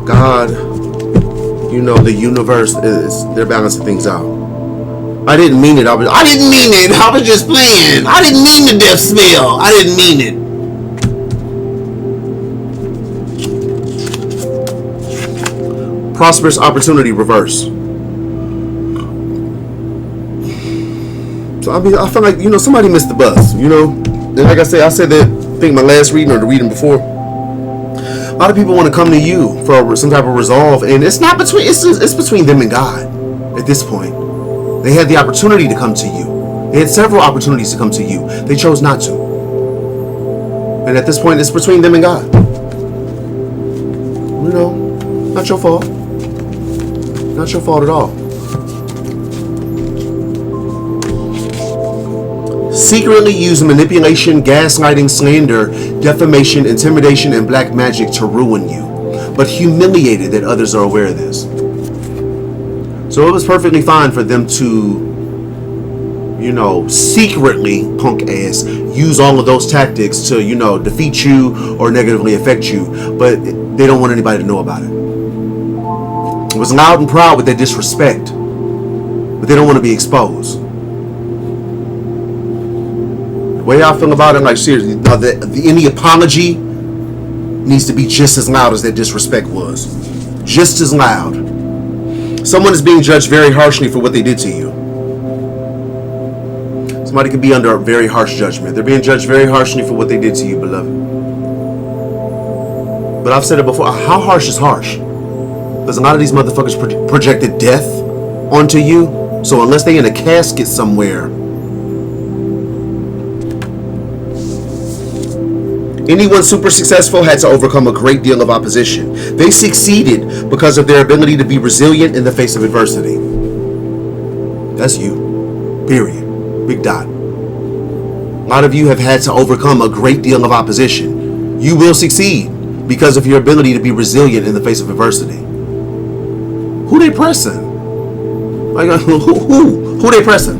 God, the universe, they're balancing things out. I didn't mean it. I didn't mean it. I was just playing. I didn't mean the death spell. I didn't mean it. Prosperous opportunity reverse. So I feel like somebody missed the bus. And like I said that. I think my last reading or the reading before. A lot of people want to come to you for some type of resolve, and it's not between. It's between them and God. At this point, they had the opportunity to come to you. They had several opportunities to come to you. They chose not to. And at this point, it's between them and God. Not your fault. Not your fault at all. Secretly use manipulation, gaslighting, slander, defamation, intimidation, and black magic to ruin you, but humiliated that others are aware of this. So it was perfectly fine for them to, secretly, punk ass, use all of those tactics to, defeat you or negatively affect you, but they don't want anybody to know about it. It was loud and proud with their disrespect, but they don't want to be exposed. The way I feel about it, like seriously, any apology needs to be just as loud as that disrespect was. Just as loud. Someone is being judged very harshly for what they did to you. Somebody could be under a very harsh judgment. They're being judged very harshly for what they did to you, beloved. But I've said it before, how harsh is harsh? Because a lot of these motherfuckers projected death onto you. So unless they in a casket somewhere, anyone super successful had to overcome a great deal of opposition. They succeeded because of their ability to be resilient in the face of adversity. That's you. Period. Big dot. A lot of you have had to overcome a great deal of opposition. You will succeed because of your ability to be resilient in the face of adversity. Who they pressing? Like, who they pressing?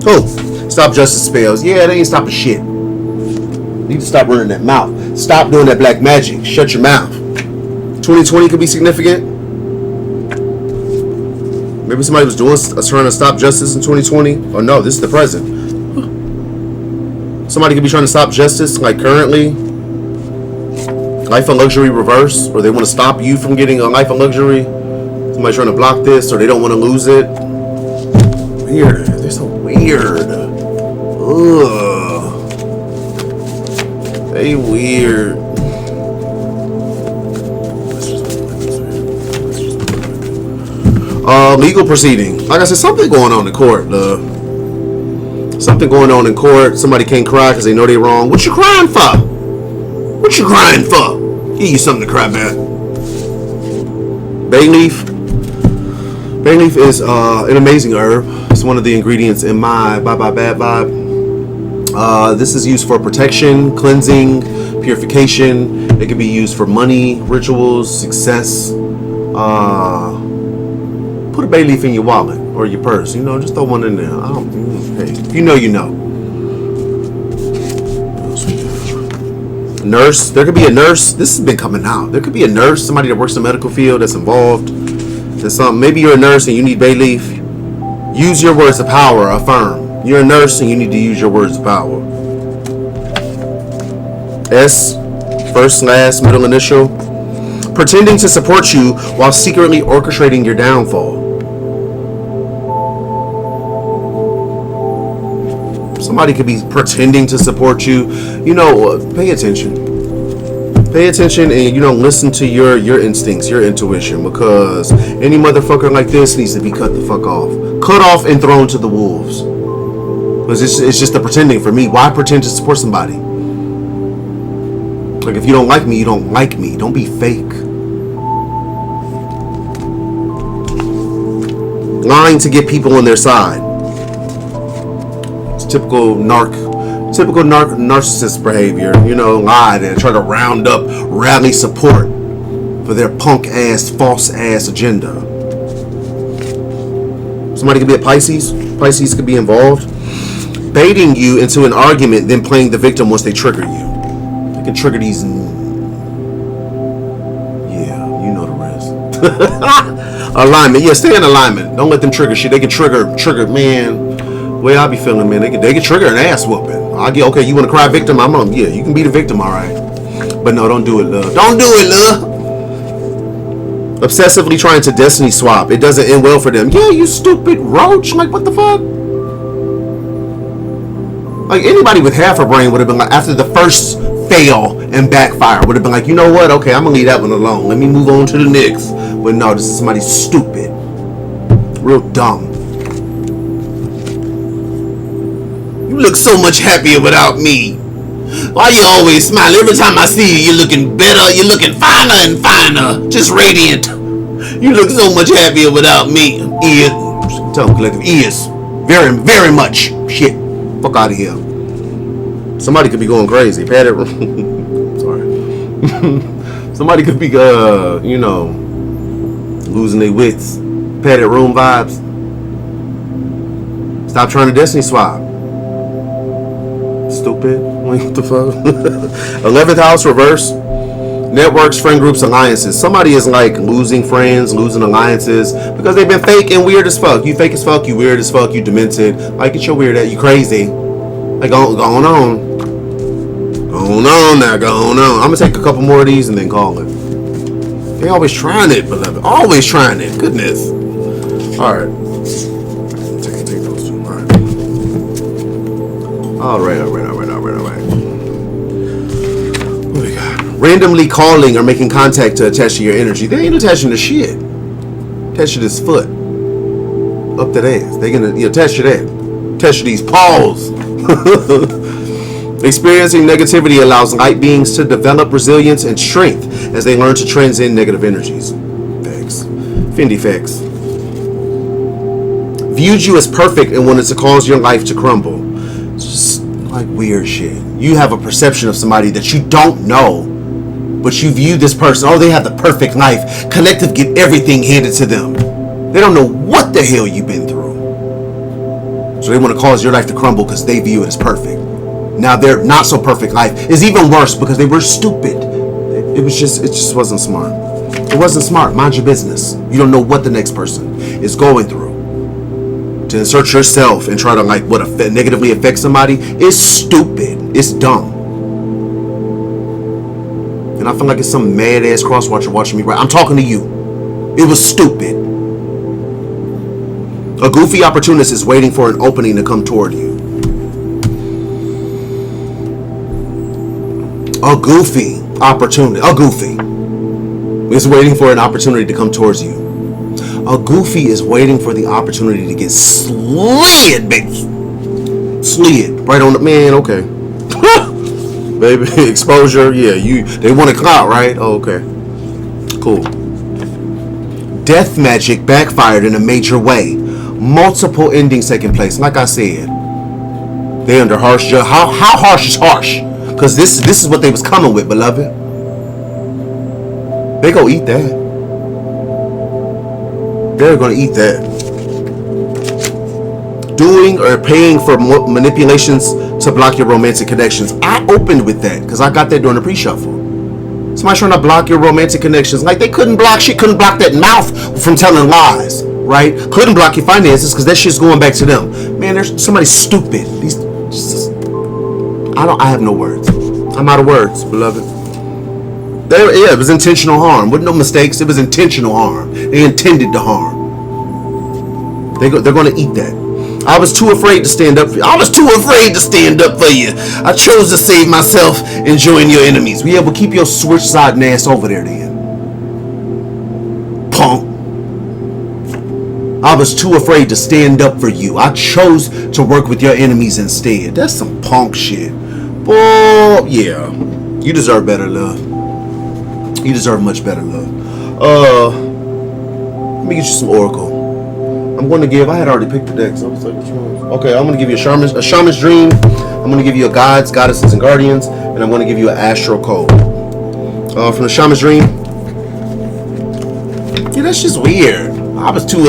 Who? Stop justice spells. Yeah, they ain't stopping shit. You need to stop running that mouth. Stop doing that black magic. Shut your mouth. 2020 could be significant. Maybe somebody was trying to stop justice in 2020. Or no, this is the present. Somebody could be trying to stop justice, like currently. Life of luxury reverse, or they want to stop you from getting a life of luxury. Somebody's trying to block this, or they don't want to lose it. Weird. They're so weird. Ugh. They weird. Legal proceeding. Like I said, something going on in court, love. Something going on in court. Somebody can't cry because they know they're wrong. What you crying for? What you crying for? Give you something to cry about. Bay leaf. Bay leaf is an amazing herb. It's one of the ingredients in my Bye Bye Bad Vibe. This is used for protection, cleansing, purification. It can be used for money, rituals, success. Put a bay leaf in your wallet or your purse. You know, just throw one in there. Hey, if you know, you know. Nurse. There could be a nurse. This has been coming out. There could be a nurse, somebody that works in the medical field that's involved. There's something. Maybe you're a nurse and you need bay leaf. Use your words of power. Affirm. You're a nurse and you need to use your words of power. S, first, last, middle initial. Pretending to support you while secretly orchestrating your downfall. Somebody could be pretending to support you. You know, pay attention. Pay attention and, you know, listen to your instincts, your intuition, because any motherfucker like this needs to be cut the fuck off. Cut off and thrown to the wolves. Because it's just the pretending for me. Why pretend to support somebody? Like, if you don't like me, you don't like me. Don't be fake. Lying to get people on their side. It's typical narcissist behavior. You know, lie and try to round up, rally support for their punk ass, false ass agenda. Somebody could be a Pisces. Pisces could be involved. Baiting you into an argument, then playing the victim once they trigger you. They can trigger these. Yeah, you know the rest. Alignment. Yeah, stay in alignment. Don't let them trigger shit. They can trigger, man. The way I be feeling, man, they can trigger an ass whooping. I get, okay, you want to cry victim? Yeah, you can be the victim, all right. But no, don't do it, love. Don't do it, love. Obsessively trying to destiny swap. It doesn't end well for them. Yeah, you stupid roach. Like, what the fuck? Like, anybody with half a brain would have been like, after the first fail and backfire, would have been like, you know what? Okay, I'm going to leave that one alone. Let me move on to the next. But no, this is somebody stupid. Real dumb. You look so much happier without me. Why you always smile? Every time I see you, you're looking better. You're looking finer and finer. Just radiant. You look so much happier without me. Ears. Tell them collective. Ears. Very, very much. Shit. Fuck out of here. Somebody could be going crazy. Padded room. Sorry. Somebody could be, you know, losing their wits. Padded room vibes. Stop trying to destiny swap. Stupid. What the fuck? 11th house reverse. Networks, friend groups, alliances. Somebody is like losing friends, losing alliances because they've been fake and weird as fuck. You fake as fuck, you weird as fuck, you demented. Like, get your weird at, you crazy. Like, going on. Going on now, going on. I'm gonna take a couple more of these and then call it. They always trying it, beloved. Always trying it. Goodness. Alright. Take those two. Alright. What we got? Randomly calling or making contact to attach to your energy. They ain't attaching to shit. Attach to this foot. Up that ass. They gonna attach to that. Attach to these paws. Experiencing negativity allows light beings to develop resilience and strength as they learn to transcend negative energies. Facts. Fendi facts. Viewed you as perfect and wanted to cause your life to crumble. It's just like weird shit. You have a perception of somebody that you don't know, but you view this person, oh, they have the perfect life. Collective get everything handed to them. They don't know what the hell you've been through. So they want to cause your life to crumble because they view it as perfect. Now their not so perfect life is even worse because they were stupid. It just wasn't smart. It wasn't smart. Mind your business. You don't know what the next person is going through. To insert yourself and try to negatively affect somebody is stupid. It's dumb. And I feel like it's some mad ass cross watcher watching me right. I'm talking to you. It was stupid. A goofy opportunist is waiting for an opening to come toward you. A goofy is waiting for an opportunity to come towards you. A goofy is waiting for the opportunity to get slid, baby. Slid right on the man. Okay, baby, exposure. Yeah, they want a clout, right? Oh, okay, cool. Death magic backfired in a major way. Multiple endings taking place. Like I said, they under harsh judgment. How harsh is harsh? Because this is what they was coming with, beloved. They gonna eat that. They're gonna eat that. Doing or paying for manipulations to block your romantic connections. I opened with that because I got that during the pre-shuffle. Somebody trying to block your romantic connections. Like they couldn't block that mouth from telling lies, right? Couldn't block your finances because that shit's going back to them. Man, there's somebody stupid. I have no words. I'm out of words, beloved. It was intentional harm. With no mistakes, it was intentional harm. They intended to harm. They're going to eat that. I was too afraid to stand up for you. I chose to save myself and join your enemies. Yeah, well, keep your switch-sided ass over there then. Punk. I was too afraid to stand up for you. I chose to work with your enemies instead. That's some punk shit. Boy, yeah. You deserve better love. You deserve much better love. Let me get you some Oracle. I'm going to give, I had already picked the deck, so I was like, which one? Okay, I'm going to give you a Shaman's Dream. I'm going to give you a Gods, Goddesses, and Guardians. And I'm going to give you an Astral Code. From the Shaman's Dream. Yeah, that's just weird. I was too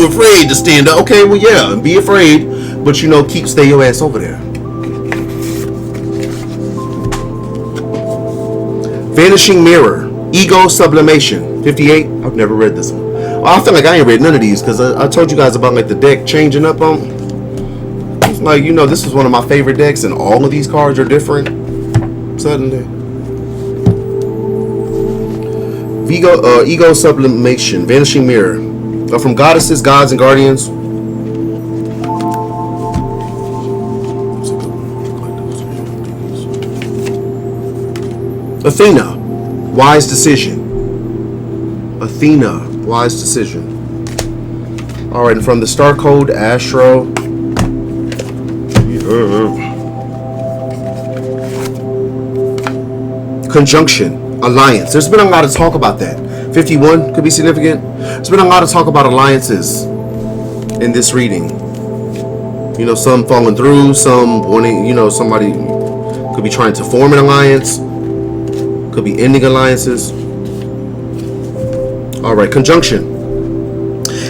afraid to stand up. Okay, well, yeah, be afraid. But, stay your ass over there. Vanishing Mirror. Ego Sublimation. 58. I've never read this one. I feel like I ain't read none of these because I told you guys about like the deck changing up on. It's like, this is one of my favorite decks and all of these cards are different suddenly. Ego Sublimation, Vanishing Mirror. From Goddesses, Gods, and Guardians. Athena, Wise Decision. Athena, Wise Decision. All right, and from the Star Code, Astro. Conjunction, Alliance. There's been a lot of talk about that. 51 could be significant. There's been a lot of talk about alliances in this reading. Some falling through, some wanting, somebody could be trying to form an alliance, could be ending alliances. All right, conjunction.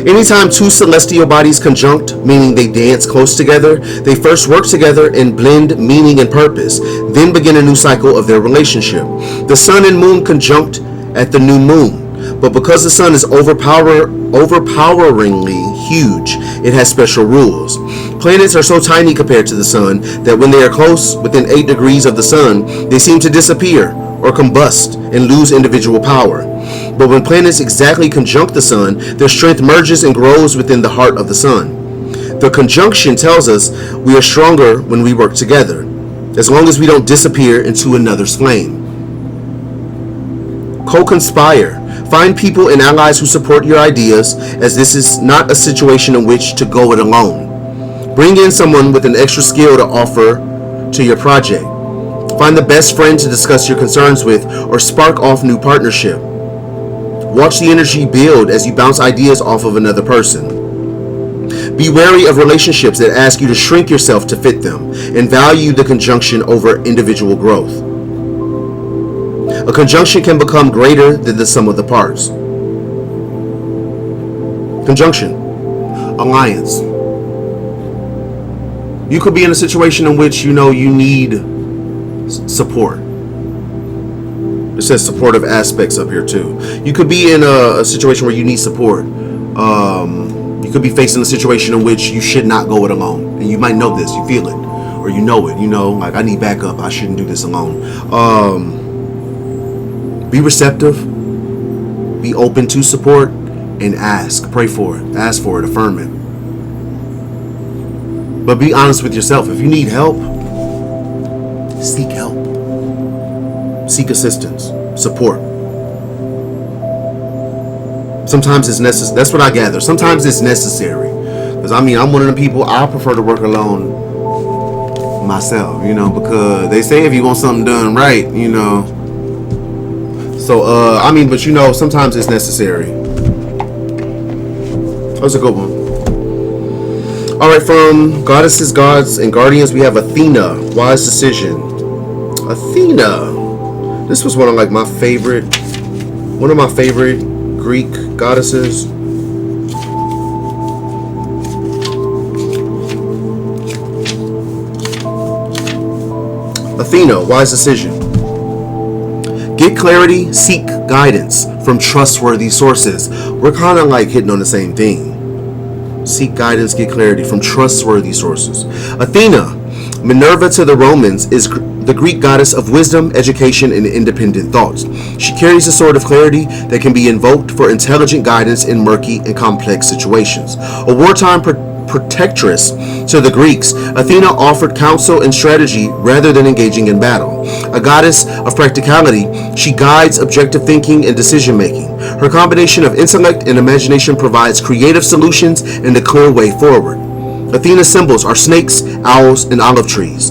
Anytime two celestial bodies conjunct, meaning they dance close together, they first work together and blend meaning and purpose, then begin a new cycle of their relationship. The sun and moon conjunct at the new moon, but because the sun is overpoweringly huge, it has special rules. Planets are so tiny compared to the sun that when they are close, within 8 degrees of the sun, they seem to disappear or combust and lose individual power. But when planets exactly conjunct the sun, their strength merges and grows within the heart of the sun. The conjunction tells us we are stronger when we work together, as long as we don't disappear into another's flame. Co-conspire. Find people and allies who support your ideas, as this is not a situation in which to go it alone. Bring in someone with an extra skill to offer to your project. Find the best friend to discuss your concerns with or spark off new partnership. Watch the energy build as you bounce ideas off of another person. Be wary of relationships that ask you to shrink yourself to fit them, and value the conjunction over individual growth. A conjunction can become greater than the sum of the parts. Conjunction. Alliance. You could be in a situation in which you need support. It says supportive aspects up here too. You could be in a situation where you need support. You could be facing a situation in which you should not go it alone. And you might know this, you feel it. Or you know it, like I need backup. I shouldn't do this alone. Be receptive. Be open to support and ask. Pray for it. Ask for it. Affirm it. But be honest with yourself. If you need help, seek help. Seek assistance, support. Sometimes it's necessary. That's what I gather. Sometimes it's necessary. Because I'm one of the people, I prefer to work alone myself, because they say if you want something done right, So, but sometimes it's necessary. That was a good one. All right, from Goddesses, Gods, and Guardians, we have Athena, Wise Decision. Athena. This was one of my favorite Greek goddesses. Athena, Wise Decision. Get clarity, seek guidance from trustworthy sources. We're kind of hitting on the same thing. Seek guidance, get clarity from trustworthy sources. Athena, Minerva to the Romans, is the Greek goddess of wisdom, education, and independent thoughts. She carries a sword of clarity that can be invoked for intelligent guidance in murky and complex situations. A wartime protectress to the Greeks, Athena offered counsel and strategy rather than engaging in battle. A goddess of practicality, she guides objective thinking and decision making. Her combination of intellect and imagination provides creative solutions and a clear way forward. Athena's symbols are snakes, owls, and olive trees.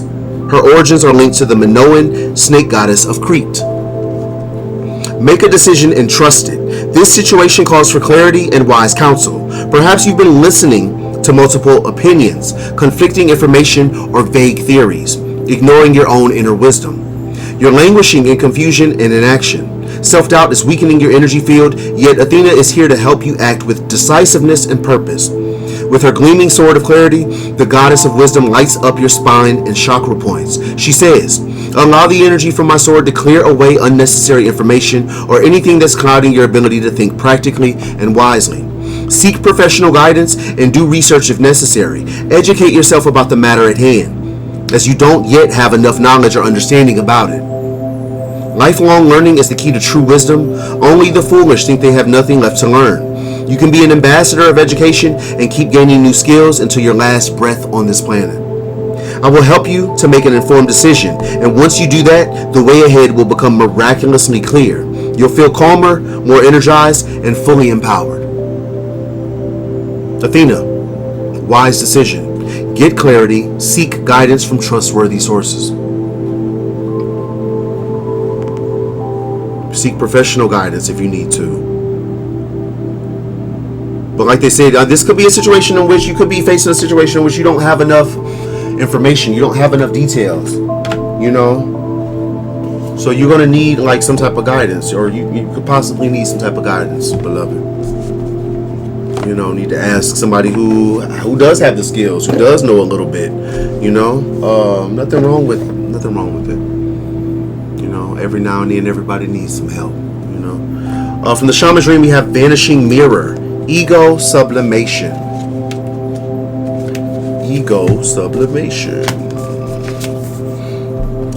Her origins are linked to the Minoan snake goddess of Crete. Make a decision and trust it. This situation calls for clarity and wise counsel. Perhaps you've been listening to multiple opinions, conflicting information, or vague theories, ignoring your own inner wisdom. You're languishing in confusion and inaction. Self-doubt is weakening your energy field, yet Athena is here to help you act with decisiveness and purpose. With her gleaming sword of clarity, the goddess of wisdom lights up your spine and chakra points. She says, allow the energy from my sword to clear away unnecessary information or anything that's clouding your ability to think practically and wisely. Seek professional guidance and do research if necessary. Educate yourself about the matter at hand, as you don't yet have enough knowledge or understanding about it. Lifelong learning is the key to true wisdom. Only the foolish think they have nothing left to learn. You can be an ambassador of education and keep gaining new skills until your last breath on this planet. I will help you to make an informed decision, and once you do that, the way ahead will become miraculously clear. You'll feel calmer, more energized, and fully empowered. Athena, wise decision. Get clarity, seek guidance from trustworthy sources. Seek professional guidance if you need to. But like they said, this could be a situation in which you could be facing a situation in which you don't have enough information, you don't have enough details, So you're going to need some type of guidance, or you could possibly need some type of guidance, beloved. Need to ask somebody who does have the skills, who does know a little bit, nothing wrong with it. Every now and then everybody needs some help, From the Shaman's Dream, we have Vanishing Mirror, Ego Sublimation. Ego Sublimation.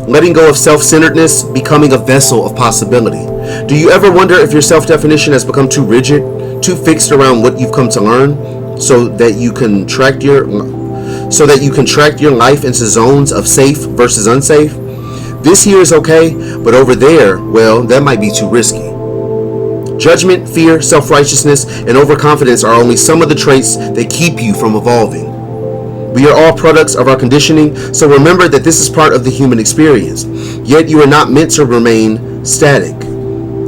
Letting go of self-centeredness, becoming a vessel of possibility. Do you ever wonder if your self-definition has become too rigid, too fixed around what you've come to learn, so that you can track your life into zones of safe versus unsafe? This here is okay, but over there, well, that might be too risky. Judgment, fear, self-righteousness, and overconfidence are only some of the traits that keep you from evolving. We are all products of our conditioning, so remember that this is part of the human experience. Yet you are not meant to remain static.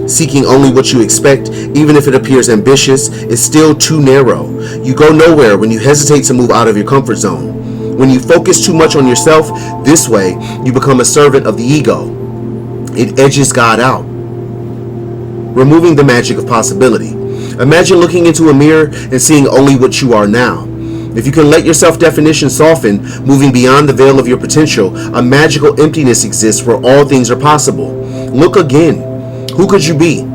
Seeking only what you expect, even if it appears ambitious, is still too narrow. You go nowhere when you hesitate to move out of your comfort zone. When you focus too much on yourself, this way, you become a servant of the ego. It edges God out, removing the magic of possibility. Imagine looking into a mirror and seeing only what you are now. If you can let your self-definition soften, moving beyond the veil of your potential, a magical emptiness exists where all things are possible. Look again. Who could you be?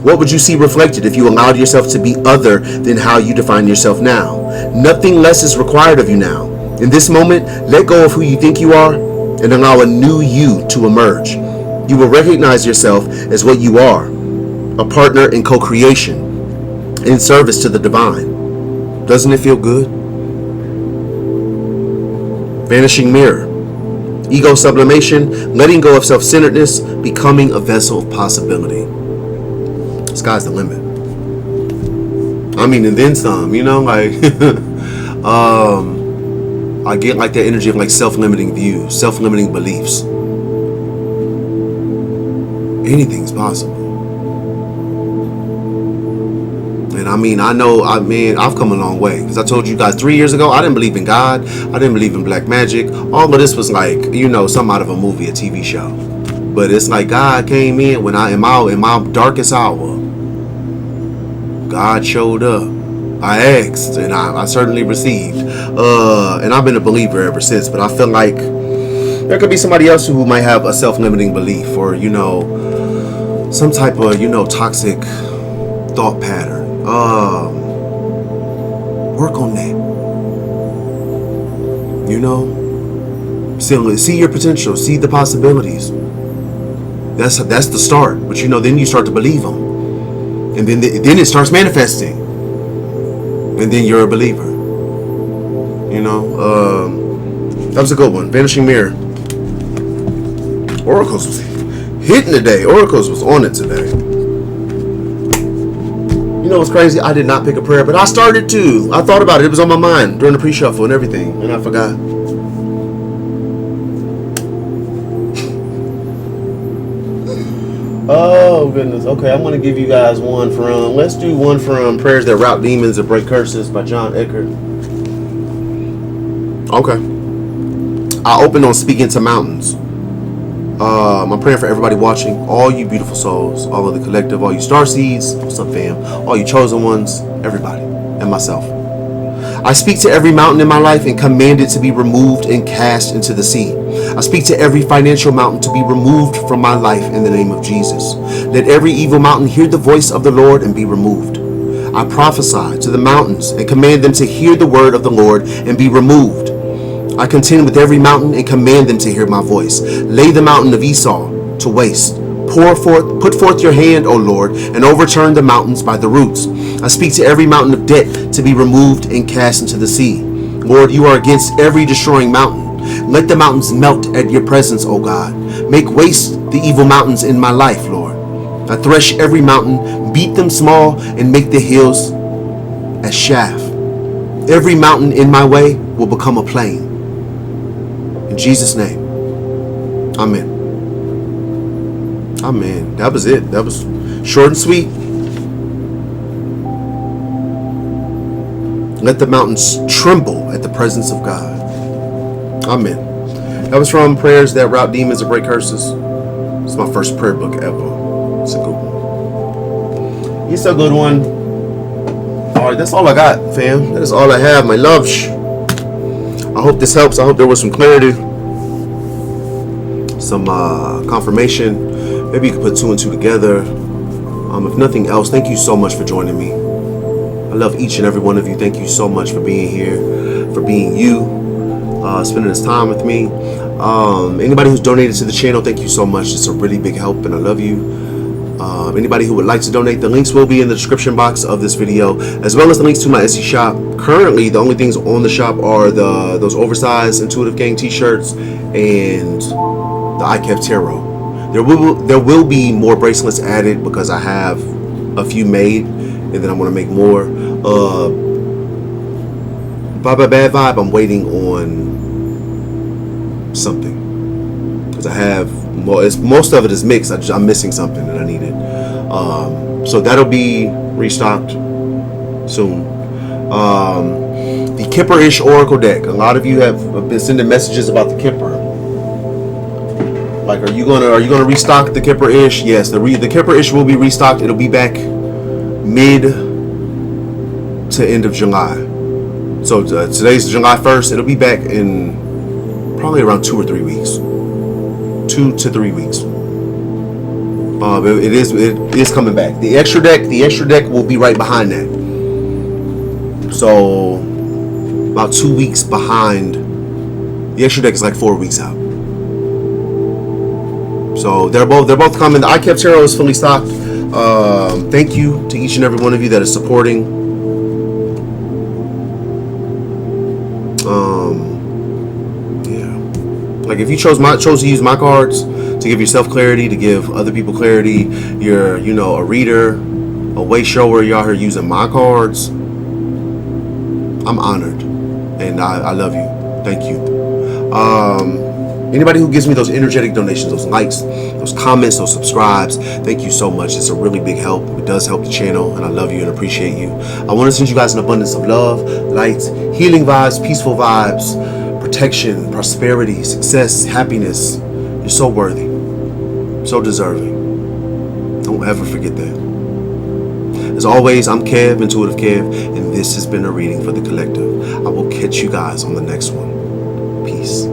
What would you see reflected if you allowed yourself to be other than how you define yourself now? Nothing less is required of you now. In this moment, let go of who you think you are and allow a new you to emerge. You will recognize yourself as what you are, a partner in co-creation, in service to the divine. Doesn't it feel good? Vanishing Mirror. Ego sublimation, letting go of self-centeredness, becoming a vessel of possibility. Sky's the limit. And then some, I get that energy of self-limiting views, self-limiting beliefs. Anything's possible. And I mean, I've come a long way. Because I told you guys 3 years ago, I didn't believe in God. I didn't believe in black magic. All of this was like, you know, something out of a movie, a TV show. But it's like God came in when in my darkest hour. God showed up. I asked, and I certainly received. And I've been a believer ever since. But I feel like there could be somebody else who might have a self-limiting belief, or, you know, some type of, you know, toxic thought pattern. Work on that. You know, see your potential, see the possibilities. That's the start. But you know, then you start to believe them, and then it starts manifesting, and then you're a believer. You know, that was a good one. Vanishing Mirror. Oracles was hitting today. Oracles was on it today. You know what's crazy? I did not pick a prayer, but I started to. I thought about it. It was on my mind during the pre-shuffle and everything, and I forgot. Oh goodness. Okay, I'm gonna give you guys one from. Let's do one from Prayers That Rout Demons and Break Curses by John Eckert. Okay. I open on Speaking to Mountains. I'm praying for everybody watching, all you beautiful souls, all of the collective, all you star seeds, what's up fam, all you chosen ones, everybody, and myself. I speak to every mountain in my life and command it to be removed and cast into the sea. I speak to every financial mountain to be removed from my life in the name of Jesus. Let every evil mountain hear the voice of the Lord and be removed. I prophesy to the mountains and command them to hear the word of the Lord and be removed. I contend with every mountain and command them to hear my voice. Lay the mountain of Esau to waste. Put forth your hand, O Lord, and overturn the mountains by the roots. I speak to every mountain of debt to be removed and cast into the sea. Lord, you are against every destroying mountain. Let the mountains melt at your presence, O God. Make waste the evil mountains in my life, Lord. I thresh every mountain, beat them small, and make the hills as chaff. Every mountain in my way will become a plain. In Jesus' name, amen. Amen. That was it. That was short and sweet. Let the mountains tremble at the presence of God. Amen. That was from Prayers That Rout Demons and Break Curses. It's my first prayer book ever. It's a good one. It's a good one. All right, that's all I got, fam. That is all I have, my loves. I hope this helps. I hope there was some clarity, some confirmation. Maybe you can put two and two together. If nothing else, thank you so much for joining me. I love each and every one of you. Thank you so much for being here, for being you, spending this time with me. Anybody who's donated to the channel, thank you so much. It's a really big help, and I love you. Anybody who would like to donate, the links will be in the description box of this video, as well as the links to my Etsy shop. Currently, the only things on the shop are those oversized Intuitive Gang t-shirts and the iKev tarot. There will be more bracelets added because I have a few made, and then I want to make more. Bad Vibe, I'm waiting on something because I have most of it is mixed. I'm missing something that I needed. So that'll be restocked soon. The Kipper-ish Oracle deck. A lot of you have been sending messages about the Kipper. Like, are you gonna restock the Kipper-ish? Yes, the Kipper-ish will be restocked. It'll be back mid to end of July. So today's July 1st. It'll be back in probably around 2 or 3 weeks. 2 to 3 weeks. It is coming back. The extra deck will be right behind that. So about 2 weeks behind. The extra deck is like 4 weeks out. So they're both coming. The iKev tarot is fully stocked. Thank you to each and every one of you that is supporting. Like if you chose to use my cards to give yourself clarity, to give other people clarity, you're a reader, a way shower, y'all here using my cards, I'm honored and I love you. Thank you. Anybody who gives me those energetic donations, those likes, those comments, those subscribes, thank you so much. It's a really big help. It does help the channel, and I love you and appreciate you. I want to send you guys an abundance of love, light, healing vibes, peaceful vibes, protection, prosperity, success, happiness. You're so worthy, so deserving. Don't ever forget that. As always, I'm Kev, IntuitiveKev, and this has been a reading for the collective. I will catch you guys on the next one. Peace.